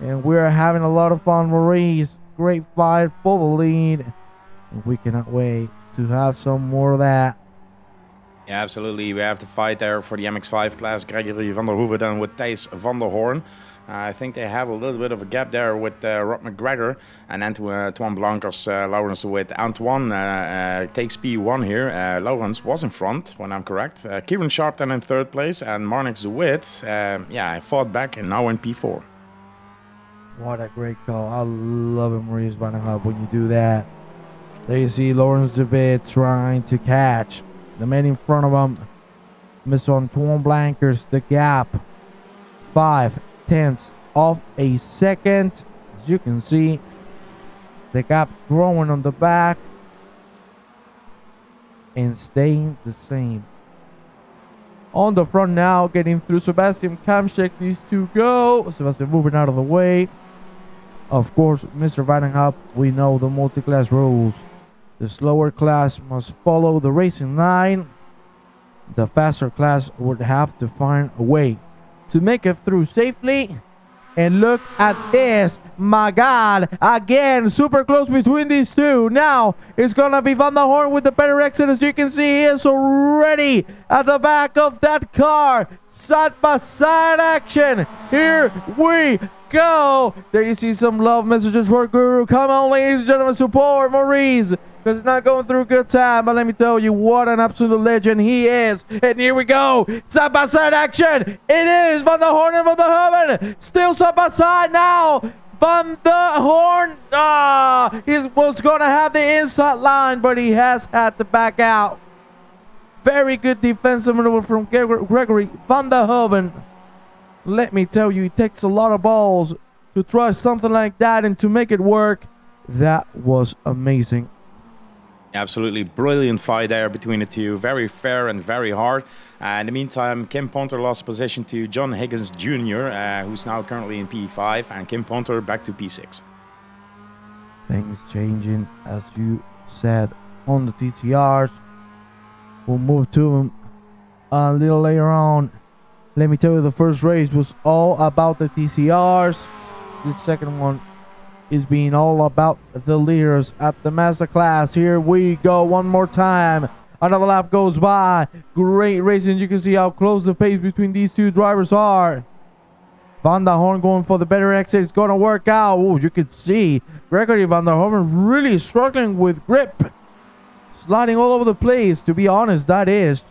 Speaker 2: And we're having a lot of fun, Maurice. Great fight for the lead. And we cannot wait to have some more of that.
Speaker 3: Yeah, absolutely. We have to fight there for the MX5 class. Gregory van der Hoeven then with Thijs van der Hoorn. I think they have a little bit of a gap there with Rob McGregor and Antoine Blancas, Lawrence with Antoine takes P1 here. Lawrence was in front, when I'm correct. Kieran Sharp then in 3rd place, and Marnix DeWitt, I fought back and now in P4.
Speaker 2: What a great call. I love it, Maurice Van Hub, when you do that. There you see Lawrence DeWitt trying to catch the man in front of him, Mr. Antoine Blancas. The gap, 0.5 of a second. As you can see, the gap growing on the back and staying the same. On the front now, getting through Sebastian Kamschek. These two go. Sebastian moving out of the way. Of course, Mr. Vandenhap, we know the multi-class rules. The slower class must follow the racing line. The faster class would have to find a way to make it through safely. And look at this. My God. Again, super close between these two. Now, it's going to be Van der Hoorn with the better exit. As you can see, he is already at the back of that car. Side-by-side action. Here we go. There you see some love messages for Guru. Come on, ladies and gentlemen, support Maurice, because he's not going through a good time. But let me tell you, what an absolute legend he is. And here we go. Side-by-side action. It is Van der Hoorn and Van der Hoeven. Still side-by-side now. Van der Hoorn. He was going to have the inside line, but he has had to back out. Very good defensive maneuver from Gregory van der Hoeven. Let me tell you, it takes a lot of balls to try something like that and to make it work. That was amazing.
Speaker 3: Absolutely brilliant fight there between the two. Very fair and very hard. In the meantime, Kim Ponter lost position to John Higgins Jr., who's now currently in P5, and Kim Ponter back to P6.
Speaker 2: Things changing, as you said, on the TCRs. We'll move to them a little later on. Let me tell you, the first race was all about the TCRs. The second one is being all about the leaders at the Master Class. Here we go one more time. Another lap goes by. Great racing. You can see how close the pace between these two drivers are. Van der Hoorn going for the better exit. It's going to work out. Oh, you can see Gregory van der Hoorn really struggling with grip. Sliding all over the place. To be honest, that is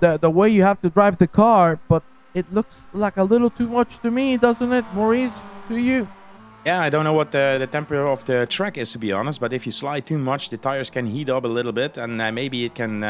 Speaker 2: the way you have to drive the car. But it looks like a little too much to me, doesn't it, Maurice? To you?
Speaker 3: Yeah, I don't know what the temperature of the track is, to be honest, but if you slide too much, the tires can heat up a little bit, and maybe it can,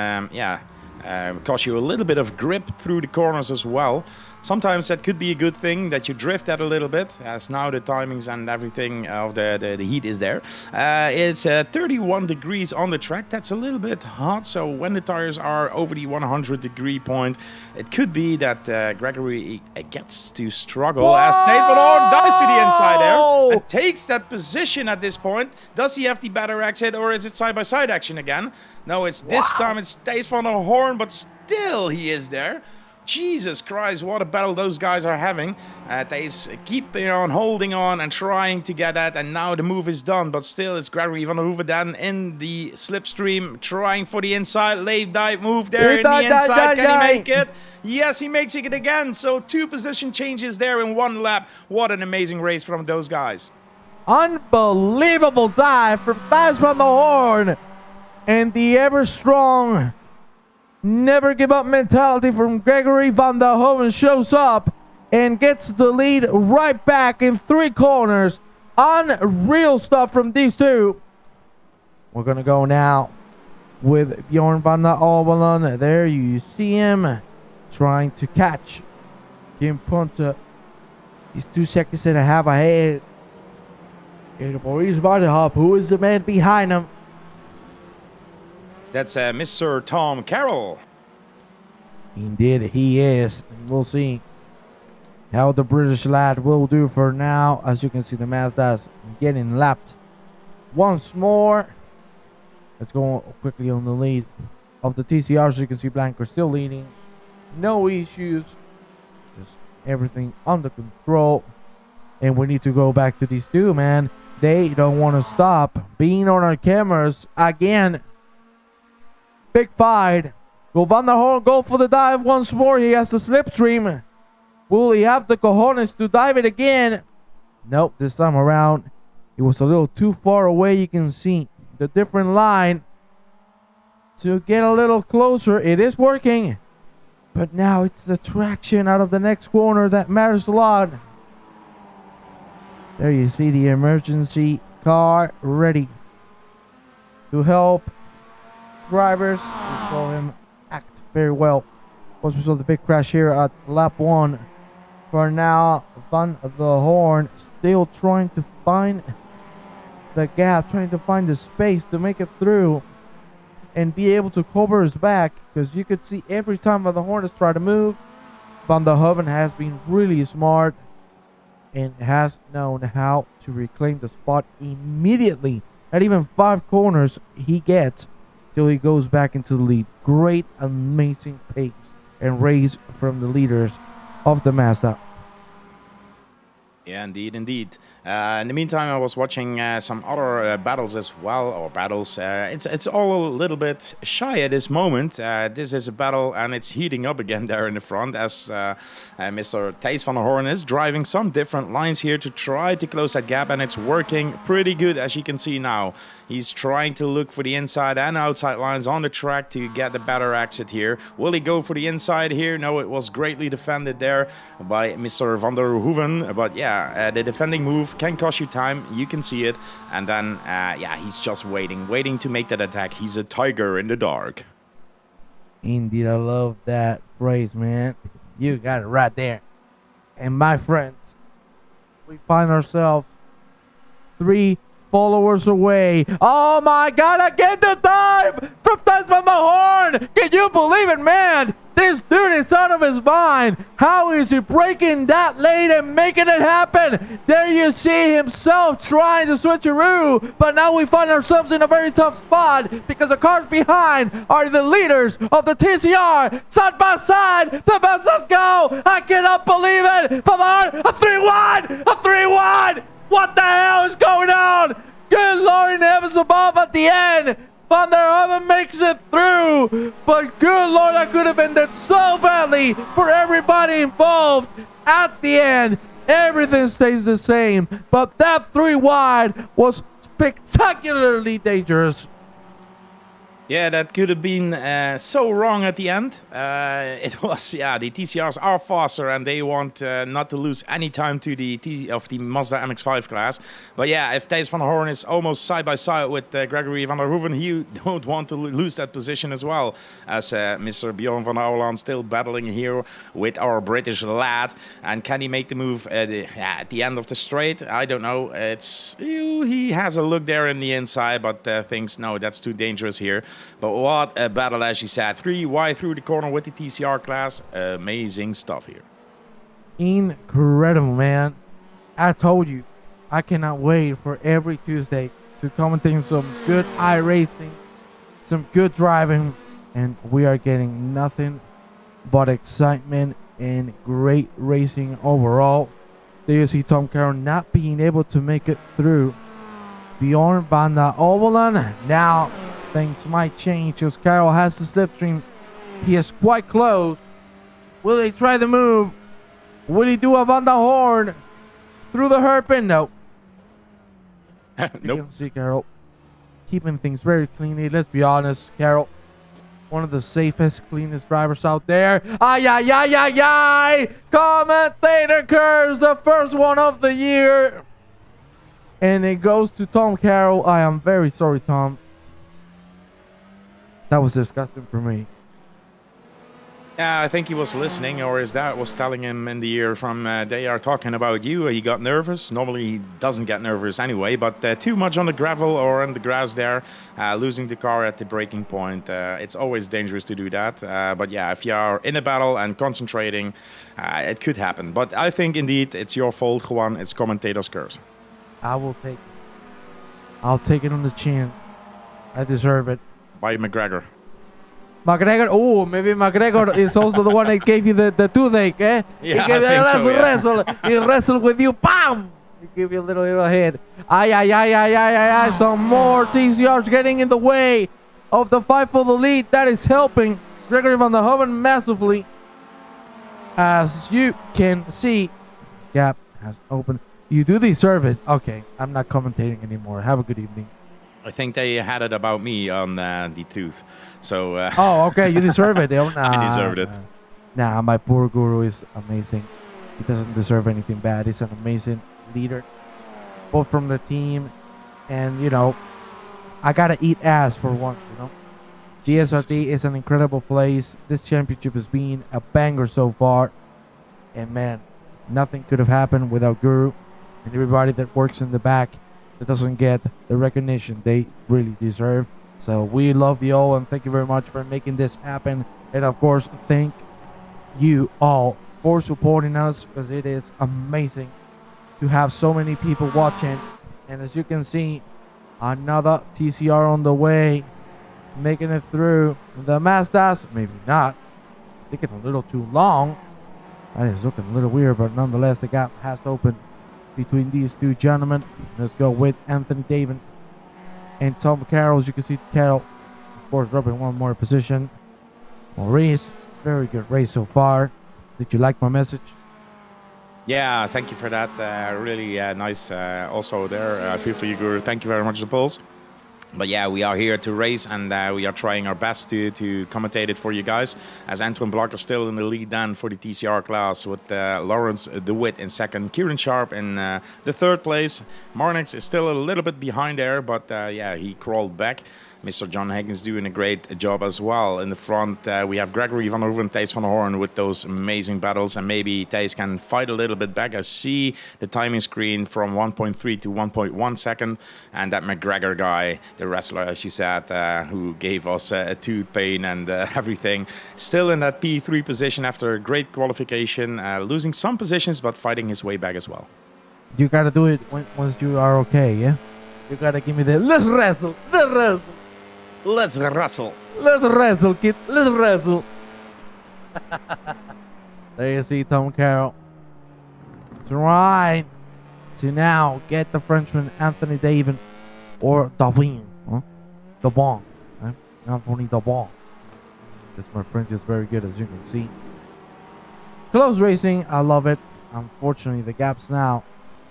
Speaker 3: cost you a little bit of grip through the corners as well. Sometimes that could be a good thing, that you drift that a little bit, as now the timings and everything of the heat is there. It's 31 degrees on the track. That's a little bit hot, so when the tires are over the 100 degree point, it could be that Gregory gets to struggle.
Speaker 2: Whoa!
Speaker 3: As Dave Van Hoorn dives to the inside there and takes that position at this point. Does he have the better exit, or is it side-by-side action again? No, it's this time it's Thijs van der Hoorn, but still he is there. Jesus Christ, what a battle those guys are having. Thijs keeping on, holding on and trying to get that, and now the move is done, but still it's Gregory van der Hoeven then in the slipstream, trying for the inside, late dive move there in the inside. Can he make it? Yes, he makes it again. So 2 position changes there in 1 lap. What an amazing race from those guys.
Speaker 2: Unbelievable dive from Thijs van der Hoorn. And the ever-strong, never-give-up mentality from Gregory van der Hoeven shows up and gets the lead right back in 3 corners. Unreal stuff from these two. We're going to go now with Bjorn van der Albelen. There you see him trying to catch Kim Ponter. He's 2 seconds and a half ahead. And Maurice Waterhop, who is the man behind him.
Speaker 3: That's Mr. Tom Carroll.
Speaker 2: Indeed, he is. And we'll see how the British lad will do for now. As you can see, the Mazda's getting lapped once more. Let's go quickly on the lead of the TCR. So you can see Blanker still leading. No issues. Just everything under control. And we need to go back to these two, man. They don't want to stop being on our cameras again. Big fight. Will Van der Hoorn go for the dive once more? He has the slipstream. Will he have the cojones to dive it again? Nope, this time around, he was a little too far away. You can see the different line. To get a little closer, it is working. But now it's the traction out of the next corner that matters a lot. There you see the emergency car ready to help drivers. We saw him act very well. Was result of the big crash here at lap 1. For now, Van der Hoorn still trying to find the gap, trying to find the space to make it through and be able to cover his back, because you could see every time Van der Hoorn has tried to move, Van der Hoeven has been really smart and has known how to reclaim the spot immediately. Not even 5 corners he gets till he goes back into the lead. Great, amazing pace and race from the leaders of the Mazda.
Speaker 3: Yeah, indeed. In the meantime, I was watching some other battles as well, or battles. It's all a little bit shy at this moment. This is a battle, and it's heating up again there in the front, as Mr. Thijs van der Hoorn is driving some different lines here to try to close that gap, and it's working pretty good, as you can see now. He's trying to look for the inside and outside lines on the track to get the better exit here. Will he go for the inside here? No, it was greatly defended there by Mr. Van der Hoeven. But yeah, the defending move can cost you time. You can see it. And then, yeah, he's just waiting to make that attack. He's a tiger in the dark.
Speaker 2: Indeed, I love that phrase, man. You got it right there. And my friends, we find ourselves 3 followers away. Oh my God, I get the time from Tasman Mahorn. Can you believe it, man? This dude is out of his mind. How is he breaking that late and making it happen? There you see himself trying to switcheroo, but now we find ourselves in a very tough spot because the cars behind are the leaders of the TCR. Side by side, the best, let's go. I cannot believe it. Pavard, a 3-1, a 3-1. What the hell is going on? Good Lord in heavens above at the end. Van der Hoven makes it through. But good Lord, I could have been dead so badly for everybody involved. At the end, everything stays the same. But that 3 wide was spectacularly dangerous.
Speaker 3: Yeah, that could have been so wrong at the end. It was, yeah, the TCRs are faster and they want not to lose any time to the Mazda MX-5 class. But yeah, if Thijs van der Hoorn is almost side by side with Gregory van der Hoeven, you don't want to lose that position as well. As Mr. Bjorn van der Oland still battling here with our British lad. And can he make the move at the end of the straight? I don't know. He has a look there in the inside, but thinks, no, that's too dangerous here. But what a battle, as you said. 3 wide through the corner with the TCR class. Amazing stuff here.
Speaker 2: Incredible, man. I told you, I cannot wait for every Tuesday to commentate some good iRacing, some good driving, and we are getting nothing but excitement and great racing overall. There you see Tom Carroll not being able to make it through. Bjorn van der Ovelen now. Things might change as Carroll has the slipstream. He is quite close. Will he try the move? Will he do a Van der Hoorn through the hairpin? No.
Speaker 3: Nope.
Speaker 2: You can see Carroll keeping things very cleanly. Let's be honest, Carroll, one of the safest, cleanest drivers out there. Ay, ay, ay, ay, ay! Commentator curves, the first one of the year. And it goes to Tom Carroll. I am very sorry, Tom. That was disgusting for me.
Speaker 3: Yeah, I think he was listening, or his dad was telling him in the ear from they are talking about you. He got nervous. Normally he doesn't get nervous anyway, but too much on the gravel or on the grass there, losing the car at the braking point. It's always dangerous to do that. But yeah, if you are in a battle and concentrating, it could happen. But I think indeed it's your fault, Juan. It's commentator's curse.
Speaker 2: I will take it. I'll take it on the chin. I deserve it.
Speaker 3: By McGregor.
Speaker 2: McGregor, oh, maybe McGregor is also the one that gave you the toothache, eh?
Speaker 3: Yeah,
Speaker 2: he gave you
Speaker 3: I
Speaker 2: wrestle. He wrestled with you, bam! He gave you a little hit. Ay, ay, ay, ay, ay, ay, ay. Some more TCRs getting in the way of the fight for the lead. That is helping Gregory van der Hoven massively. As you can see, gap has opened. You do deserve it. Okay, I'm not commentating anymore. Have a good evening.
Speaker 3: I think they had it about me on the tooth. So.
Speaker 2: Oh, okay. You deserve it. Oh, nah,
Speaker 3: I deserved it.
Speaker 2: Nah, my poor guru is amazing. He doesn't deserve anything bad. He's an amazing leader, both from the team, and you know, I gotta eat ass for once. You know, DSRT is an incredible place. This championship has been a banger so far, and man, nothing could have happened without Guru and everybody that works in the back that doesn't get the recognition they really deserve. So we love you all and thank you very much for making this happen. And of course, thank you all for supporting us because it is amazing to have so many people watching. And as you can see, another TCR on the way, making it through. The Mazdas, maybe not. It's taking a little too long. That is looking a little weird, but nonetheless, the gap has opened between these two gentlemen. Let's go with Anthony David and Tom Carroll. As you can see, Carroll, of course, dropping one more position. Maurice, very good race so far. Did you like my message?
Speaker 3: Yeah, thank you for that. Really nice. Also there, I feel for you, Guru. Thank you very much, the Pulse. But yeah, we are here to race, and we are trying our best to commentate it for you guys. As Antoine Blocker still in the lead then for the TCR class with Lawrence DeWitt in second, Kieran Sharp in the third place. Marnix is still a little bit behind there, but yeah, he crawled back. Mr. John Higgins doing a great job as well. In the front, we have Gregory van der Hoeven and Thijs van der Hoorn with those amazing battles. And maybe Thijs can fight a little bit back. I see the timing screen from 1.3 to 1.1 second. And that McGregor guy, the wrestler, as you said, who gave us a tooth pain and everything, still in that P3 position after a great qualification, losing some positions, but fighting his way back as well.
Speaker 2: You gotta do it once you are okay, yeah? You gotta give me the let's wrestle, let's wrestle.
Speaker 3: Let's wrestle.
Speaker 2: Let's wrestle, kid. Let's wrestle. There you see Tom Carroll trying to now get the Frenchman Anthony David or Davin. Huh? Dabon. Huh? Anthony Dabon. This my French is very good, as you can see. Close racing. I love it. Unfortunately, the gaps now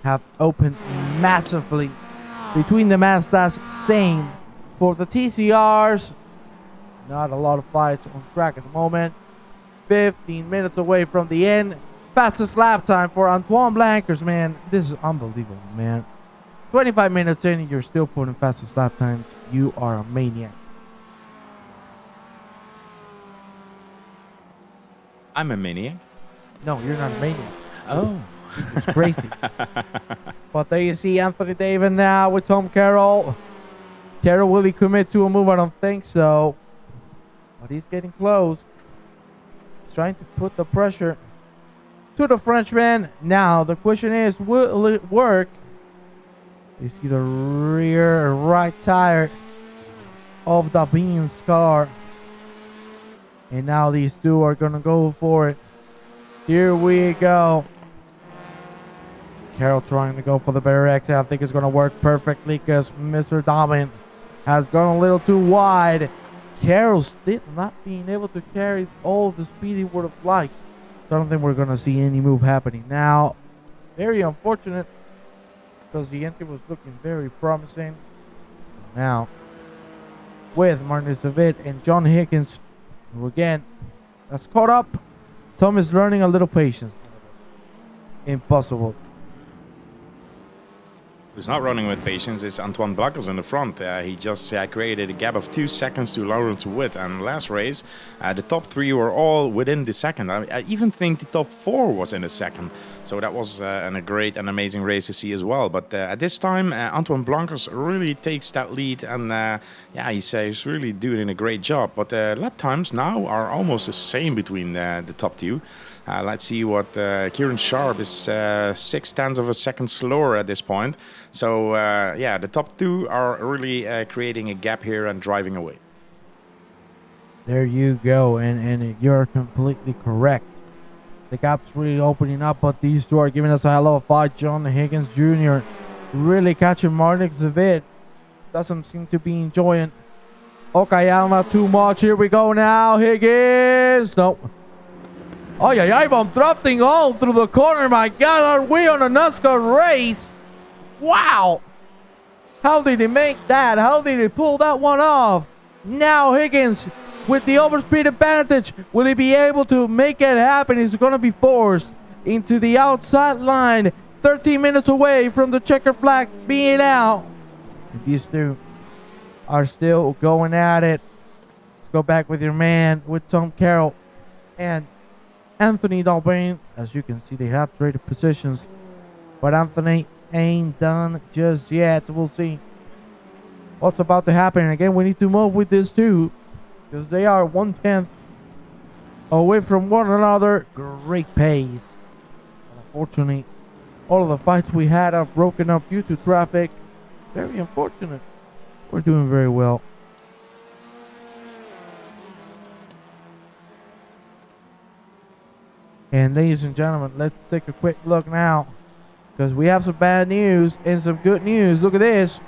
Speaker 2: have opened massively between the Mazdas. Same for the TCRs. Not a lot of fights on track at the moment. 15 minutes away from the end. Fastest lap time for Antoine Blankers, man. This is unbelievable, man. 25 minutes in and you're still putting fastest lap times. You are a maniac.
Speaker 3: I'm a maniac.
Speaker 2: No, you're not a maniac.
Speaker 3: Oh.
Speaker 2: It's crazy. But there you see Anthony David now with Tom Carroll. Carroll, will he commit to a move? I don't think so. But he's getting close. He's trying to put the pressure to the Frenchman. Now, the question is, will it work? You see the rear right tire of Davin's car. And now these two are going to go for it. Here we go. Carroll trying to go for the better exit. I think it's going to work perfectly because Mr. Davin has gone a little too wide. Carroll still not being able to carry all the speed he would have liked. So I don't think we're going to see any move happening now. Very unfortunate because the entry was looking very promising. Now, with Martin Savit and John Higgins, who again has caught up, Tom is learning a little patience. Impossible.
Speaker 3: Who's not running with patience is Antoine Blankers in the front. He just created a gap of 2 seconds to Lawrence Wood. And last race, the top 3 were all within the second. I even think the top 4 was in the second. So that was a great and amazing race to see as well. But at this time, Antoine Blankers really takes that lead. And yeah, he's really doing a great job. But lap times now are almost the same between the top 2. Let's see what Kieran Sharp is 0.6 of a second slower at this point. So yeah, the top 2 are really creating a gap here and driving away.
Speaker 2: There you go, and you're completely correct. The gap's really opening up, but these two are giving us a hell of a fight. John Higgins Jr. really catching Marnik Zavit. Doesn't seem to be enjoying Okayama too much. Here we go now, Higgins. No. Oh, yeah, I'm drafting all through the corner. My God, are we on a NASCAR race? Wow. How did he make that? How did he pull that one off? Now Higgins with the overspeed advantage. Will he be able to make it happen? He's going to be forced into the outside line. 13 minutes away from the checker flag being out. And these two are still going at it. Let's go back with your man, with Tom Carroll and Anthony Dalbain. As you can see, they have traded positions, but Anthony ain't done just yet. We'll see what's about to happen. And again, we need to move with this too, because they are 1/10 away from one another. Great pace. But unfortunately, all of the fights we had are broken up due to traffic. Very unfortunate. We're doing very well. And ladies and gentlemen, let's take a quick look now, because we have some bad news and some good news. Look at this.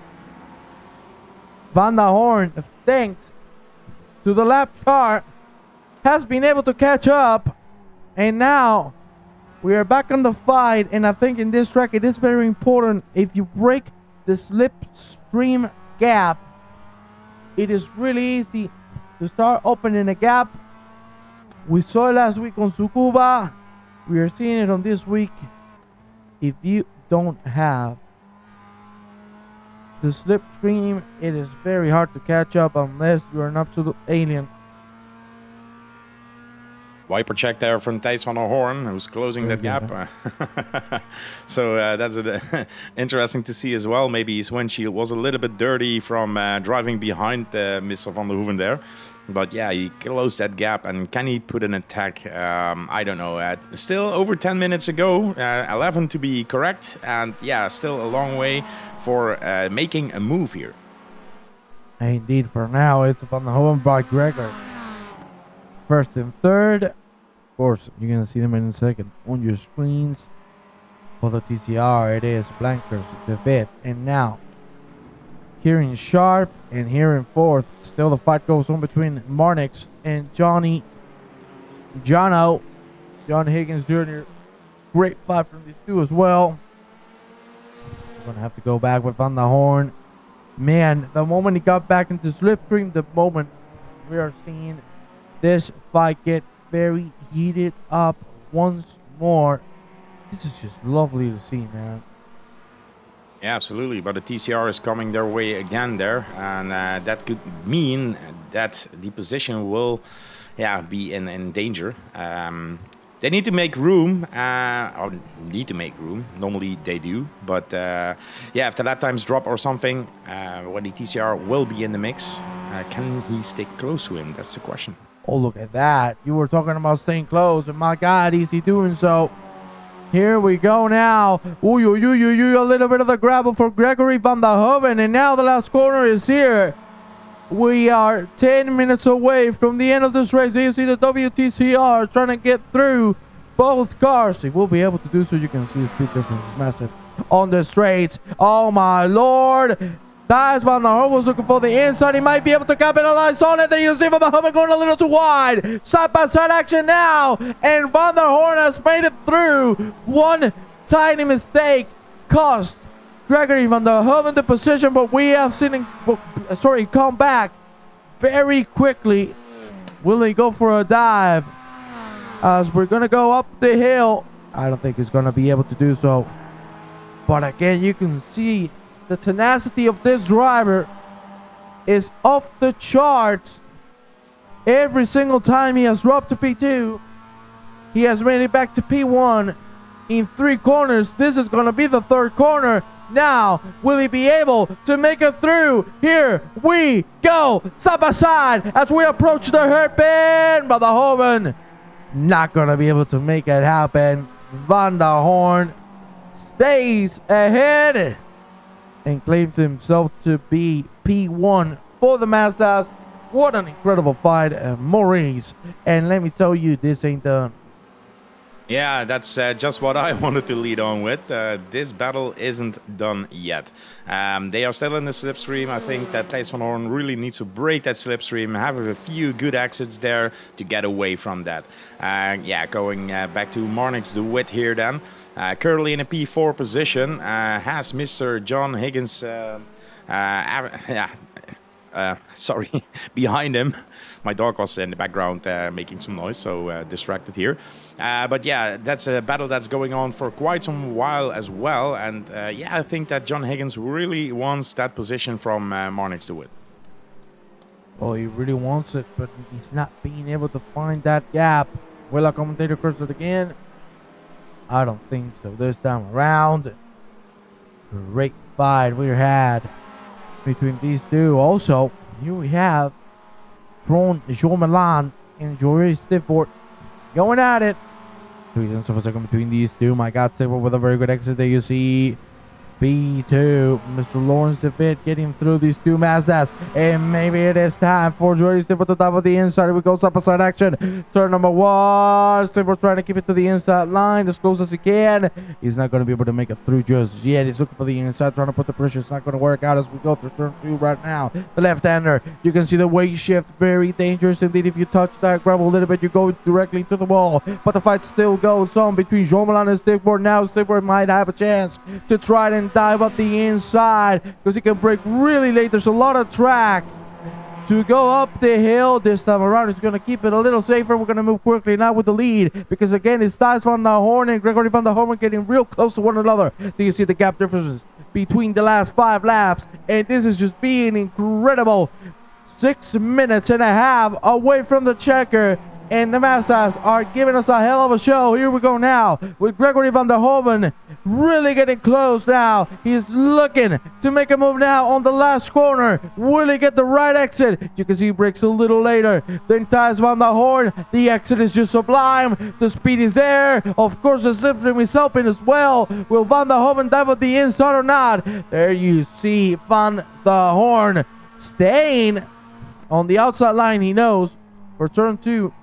Speaker 2: Van der Hoorn, thanks to the lap car, has been able to catch up. And now we are back on the fight. And I think in this track it is very important. If you break the slipstream gap, it is really easy to start opening a gap. We saw it last week on Tsukuba. We are seeing it on this week. If you don't have the slipstream, it is very hard to catch up unless you're an absolute alien.
Speaker 3: Wiper check there from Thijs van der Hoorn, who's closing that gap. So that's interesting to see as well. Maybe his windshield was a little bit dirty from driving behind Mr. van der Hoeven there. But yeah, he closed that gap. And can he put an attack? I don't know. Still over 10 minutes ago, 11 to be correct. And yeah, still a long way for making a move here.
Speaker 2: Indeed, for now, it's van der Hoeven by Gregor. First and third. Of course, you're going to see them in a second on your screens. For the TCR, it is Blankers, the vet. And now, here in Sharp and here in fourth. Still the fight goes on between Marnix and John Higgins Jr. Great fight from these two as well. We're going to have to go back with Van der Hoorn. Man, the moment he got back into slipstream, the moment we are seeing this fight get very heated up once more. This is just lovely to see, man.
Speaker 3: Yeah, absolutely. But the TCR is coming their way again there. And that could mean that the position will be in danger. They need to make room. Or need to make room. Normally they do. But if the lap times drop or something, when the TCR will be in the mix, can he stick close to him? That's the question.
Speaker 2: Oh, look at that. You were talking about staying close, and my God, is he doing so? Here we go now. Ooh, a little bit of the grabble for Gregory van der Hoeven, and now the last corner is here. We are 10 minutes away from the end of this race. You see the WTCR trying to get through both cars. He will be able to do so. You can see the speed difference is massive on the straights. Oh, my Lord. Thijs van der Hoorn was looking for the inside. He might be able to capitalize on it. Then you see Van der Hoorn going a little too wide. Side-by-side action now. And Van der Hoorn has made it through. One tiny mistake cost Gregory van der Hoeven the position, but we have seen him come back very quickly. Will he go for a dive? As we're going to go up the hill. I don't think he's going to be able to do so. But again, you can see the tenacity of this driver is off the charts. Every single time he has dropped to P2, he has made it back to P1 in 3 corners. This is going to be the 3rd corner. Now, will he be able to make it through? Here we go, side by side, as we approach the hairpin. Van der Hoeven not going to be able to make it happen. Van der Hoorn stays ahead and claims himself to be P1 for the Mazdas. What an incredible fight, Maurice. And let me tell you, this ain't done.
Speaker 3: Yeah, that's just what I wanted to lead on with. This battle isn't done yet. They are still in the slipstream. I think that Thijs van der Hoorn really needs to break that slipstream, have a few good exits there to get away from that. Going back to Marnix de Wit here then. Currently in a P4 position, has Mr. John Higgins behind him. My dog was in the background making some noise, so distracted here. But yeah, that's a battle that's going on for quite some while as well. And I think that John Higgins really wants that position from Marnix de Wit.
Speaker 2: Well, he really wants it, but he's not being able to find that gap. Will our commentator curse it again? I don't think so this time around. Great fight we had between these two. Also, here we have Jean Milan and Jory Stifford going at it. 3 seconds of a second between these two. My God, Stifford with a very good exit there. You see P2, Mr. Lawrence DeFitt getting through these two Mazdas. And maybe it is time for Jory Stifford to top of the inside. Here we go, side-by-side action. Turn number 1. Stifford trying to keep it to the inside line as close as he can. He's not going to be able to make it through just yet. He's looking for the inside, trying to put the pressure. It's not going to work out as we go through turn 2 right now. The left-hander, you can see the weight shift. Very dangerous indeed. If you touch that gravel a little bit, you go directly to the wall. But the fight still goes on between Jean Milan and Stifford. Now Stifford might have a chance to try and dive up the inside because he can break really late. There's a lot of track to go up the hill this time around. He's going to keep it a little safer. We're going to move quickly now with the lead because again it's Thijs van der Hoorn and Gregory van der Hoorn getting real close to one another. Do you see the gap differences between the last 5 laps, and this is just being incredible. 6 minutes and a half away from the checker, and the Mazdas are giving us a hell of a show. Here we go now with Gregory van der Hoeven really getting close now. He's looking to make a move now on the last corner. Will he get the right exit? You can see he brakes a little later than Thijs van der Hoorn. The exit is just sublime. The speed is there. Of course, the slipstream is helping as well. Will van der Hoeven dive at the inside or not? There you see Van der Hoorn staying on the outside line. He knows for turn 2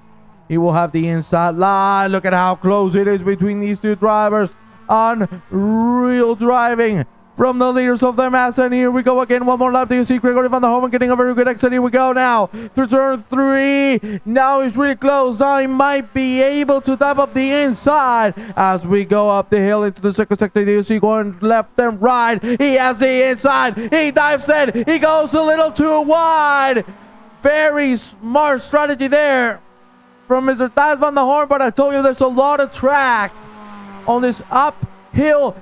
Speaker 2: he will have the inside line. Look at how close it is between these two drivers. Unreal driving from the leaders of the Mazda. And here we go again. One more lap. Do you see Gregory van der Hoeven getting a very good exit? Here we go now through turn 3. Now he's really close. I might be able to dive up the inside as we go up the hill into the second sector. Do you see going left and right? He has the inside. He dives in. He goes a little too wide. Very smart strategy there from Mr. Thijs van der Hoorn, but I told you there's a lot of track on this uphill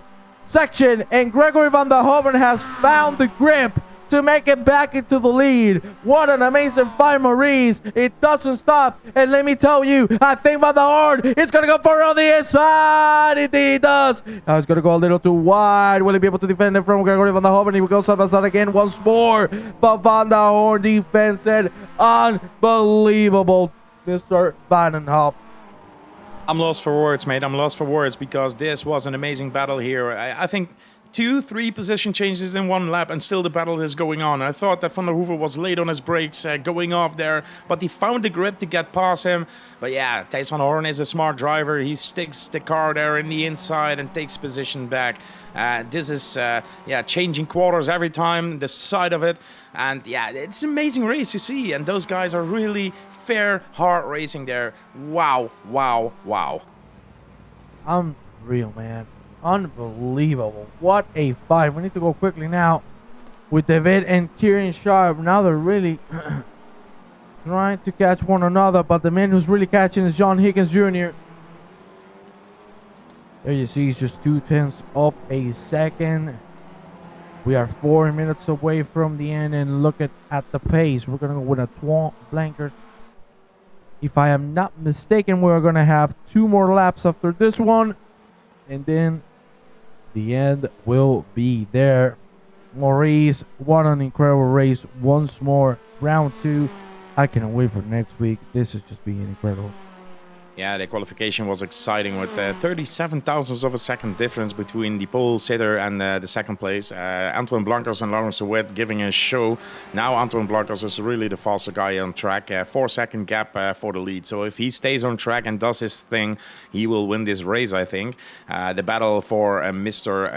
Speaker 2: section, and Gregory van der Hoeven has found the grip to make it back into the lead. What an amazing fight, Maurice. It doesn't stop, and let me tell you, I think van der Hoorn is going to go for it on the inside. Indeed he does. Now he's going to go a little too wide. Will he be able to defend it from Gregory van der Hoeven? He will go side by side again once more, but van der Hoorn defends it. Unbelievable, Mr. Vandenhop.
Speaker 3: I'm lost for words, mate. I'm lost for words because this was an amazing battle here. I think 2-3 position changes in one lap and still the battle is going on. I thought that Van der Hoeven was late on his brakes going off there, but he found the grip to get past him. But yeah, Thijs van der Hoorn is a smart driver. He sticks the car there in the inside and takes position back. This is changing quarters every time, the side of it. And yeah, it's an amazing race you see, and those guys are really fair, hard racing there. Wow, wow, wow.
Speaker 2: Unreal, man. Unbelievable. What a fight. We need to go quickly now with David and Kieran Sharp. Now they're really trying to catch one another, but the man who's really catching is John Higgins Jr. There you see, he's just 0.2 of a second. We are 4 minutes away from the end, and look at the pace. We're going to go with a 12 blankers. If I am not mistaken, we're going to have 2 more laps after this one, and then the end will be there. Maurice, what an incredible race once more. Round 2. I can't wait for next week. This is just being incredible.
Speaker 3: Yeah, the qualification was exciting with 37 thousandths of a second difference between the pole sitter and the second place. Antoine Blancos and Laurens de Wit giving a show. Now Antoine Blancos is really the faster guy on track. 4-second gap for the lead. So if he stays on track and does his thing, he will win this race, I think. The battle for Mr.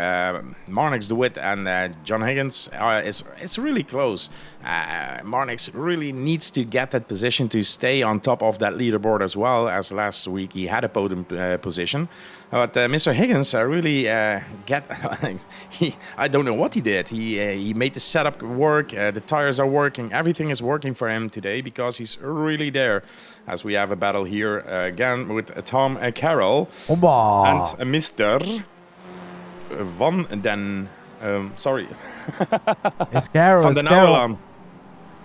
Speaker 3: Marnix de Wit and John Higgins is really close. Marnix really needs to get that position to stay on top of that leaderboard as well. As last week he had a podium position, but Mr. Higgins really I don't know what he did. He made the setup work, the tires are working, everything is working for him today because he's really there. As we have a battle here again with Tom Carroll and Mr. Van den
Speaker 2: it's Carroll.
Speaker 3: Van den Houwelaan.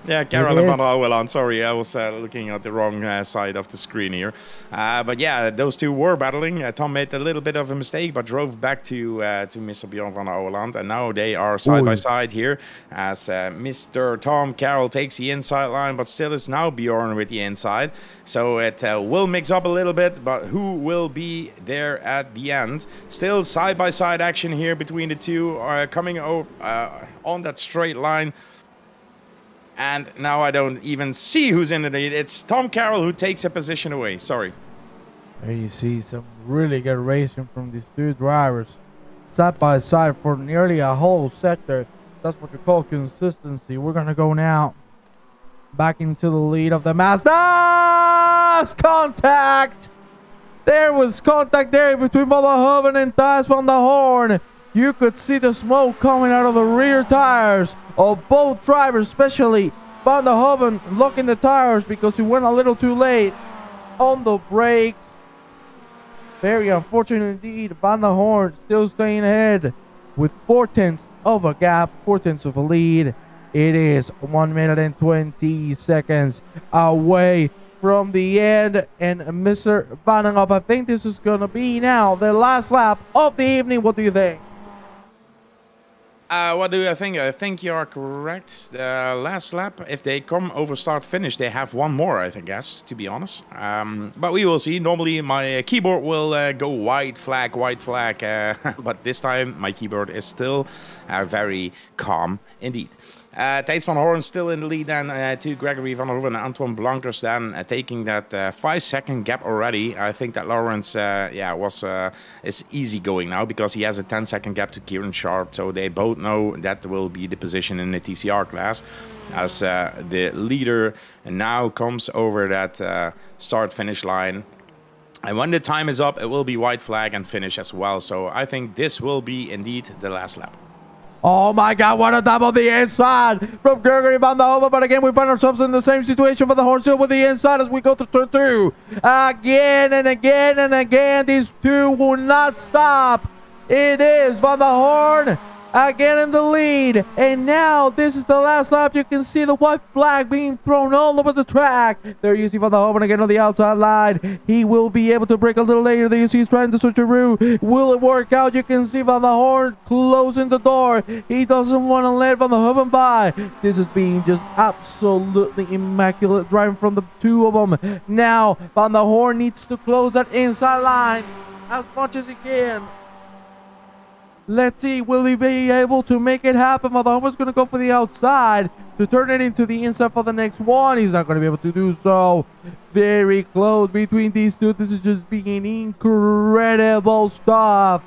Speaker 3: Yeah, Carol and Van der Houwelaan. Sorry, I was looking at the wrong side of the screen here. But yeah, those two were battling. Tom made a little bit of a mistake, but drove back to Mr. Bjorn van der Houwelaan. And now they are side by side here as Mr. Tom Carroll takes the inside line, but still it's now Bjorn with the inside. So it will mix up a little bit, but who will be there at the end? Still side by side action here between the two coming on that straight line. And now I don't even see who's in the lead. It's Tom Carroll who takes a position away. Sorry.
Speaker 2: There you see some really good racing from these two drivers. Side by side for nearly a whole sector. That's what you call consistency. We're going to go now back into the lead of the Mazdas. Contact. There was contact there between Van der Hoeven and Thijs van der Hoorn. You could see the smoke coming out of the rear tires of both drivers, especially Van der Hoeven locking the tires because he went a little too late on the brakes. Very unfortunate indeed. Van der Hoorn still staying ahead with 0.4 of a gap, 4/10 of a lead. It is 1 minute and 20 seconds away from the end. And Mr. Vandenhoff, I think this is going to be now the last lap of the evening. What do you think?
Speaker 3: What do I think? I think you are correct. The last lap, if they come over start finish, they have one more, I think, guess, to be honest. But we will see. Normally, my keyboard will go white flag. But this time, my keyboard is still very calm indeed. Thijs van Hoorn still in the lead then to Gregory van der Hoeven and Antoine Blankers then taking that 5-second gap already. I think that Lawrence is easy going now because he has a 10-second gap to Kieran Sharp. So they both know that will be the position in the TCR class as the leader now comes over that start-finish line. And when the time is up, it will be white flag and finish as well. So I think this will be indeed the last lap.
Speaker 2: Oh my God, what a double the inside from Gregory van der Hoeven. But again, we find ourselves in the same situation for the horn still with the inside as we go through turn 2. Again and again and again, these two will not stop. It is Van der Hoorn again in the lead. And now this is the last lap. You can see the white flag being thrown all over the track. They're using Van der Hoeven again on the outside line. He will be able to break a little later. You see he's trying to switch a route. Will it work out? You can see Van der Hoorn closing the door. He doesn't want to let Van der Hoeven by. This is being just absolutely immaculate driving from the two of them. Now Van der Hoorn needs to close that inside line as much as he can. Let's see, will he be able to make it happen? Van der Hoeven's going to go for the outside to turn it into the inside for the next one. He's not going to be able to do so. Very close between these two. This is just being incredible stuff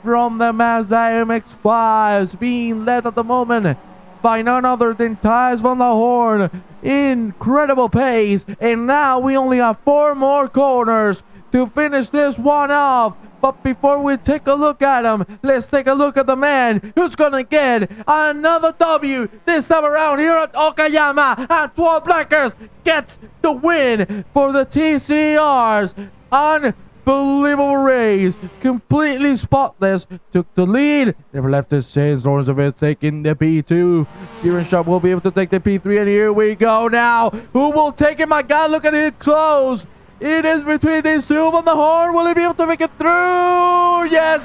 Speaker 2: from the Mazda MX-5s, being led at the moment by none other than Thijs van der Hoorn. Incredible pace. And now we only have 4 more corners to finish this one off. But before we take a look at him, let's take a look at the man who's gonna get another W this time around here at Okayama. Antoine Blankers gets the win for the TCRs. Unbelievable race, completely spotless, took the lead, never left his chains. Lawrence of it taking the P2. Kieran Sharp will be able to take the P3, and here we go now. Who will take it? My God, look at it close. It is between these two. Van der Hoorn, will he be able to make it through? Yes.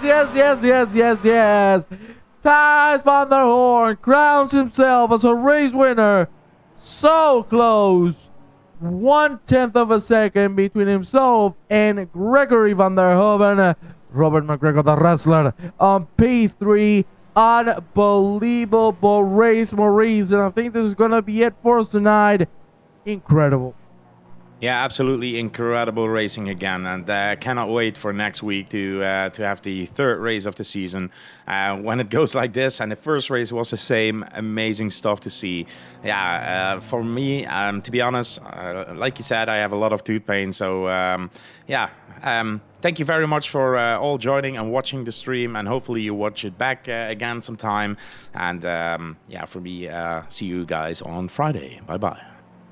Speaker 2: Thijs van der Hoorn crowns himself as a race winner. So close. 1/10 of a second between himself and Gregory van der Hoeven. Robert McGregor, the wrestler, on P3. Unbelievable race, Maurice. And I think this is going to be it for us tonight. Incredible.
Speaker 3: Yeah, absolutely incredible racing again, and cannot wait for next week to have the third race of the season. When it goes like this, and the first race was the same, amazing stuff to see. Yeah, for me, to be honest, like you said, I have a lot of tooth pain, so thank you very much for all joining and watching the stream, and hopefully you watch it back again sometime. And for me, see you guys on Friday. Bye-bye.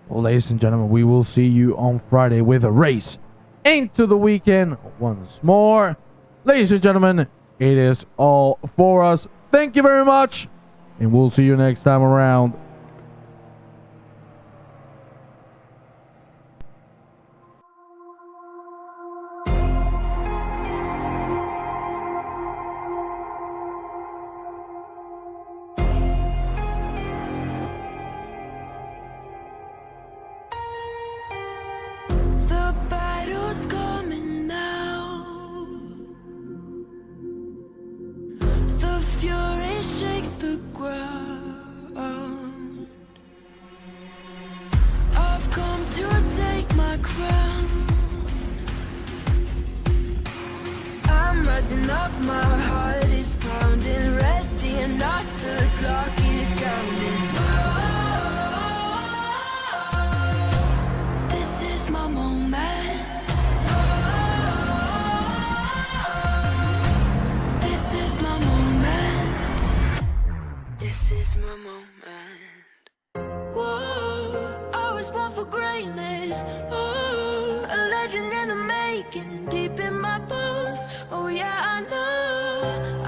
Speaker 2: Well, ladies and gentlemen, we will see you on Friday with a race into the weekend once more. Ladies and gentlemen, it is all for us. Thank you very much, and we'll see you next time around.
Speaker 1: Up, my heart is pounding, ready and not the clock is counting. This is my moment. This is my moment. This is my moment. Whoa, I was born for greatness. Oh, a legend in the making, deep in my bones. Oh yeah, I know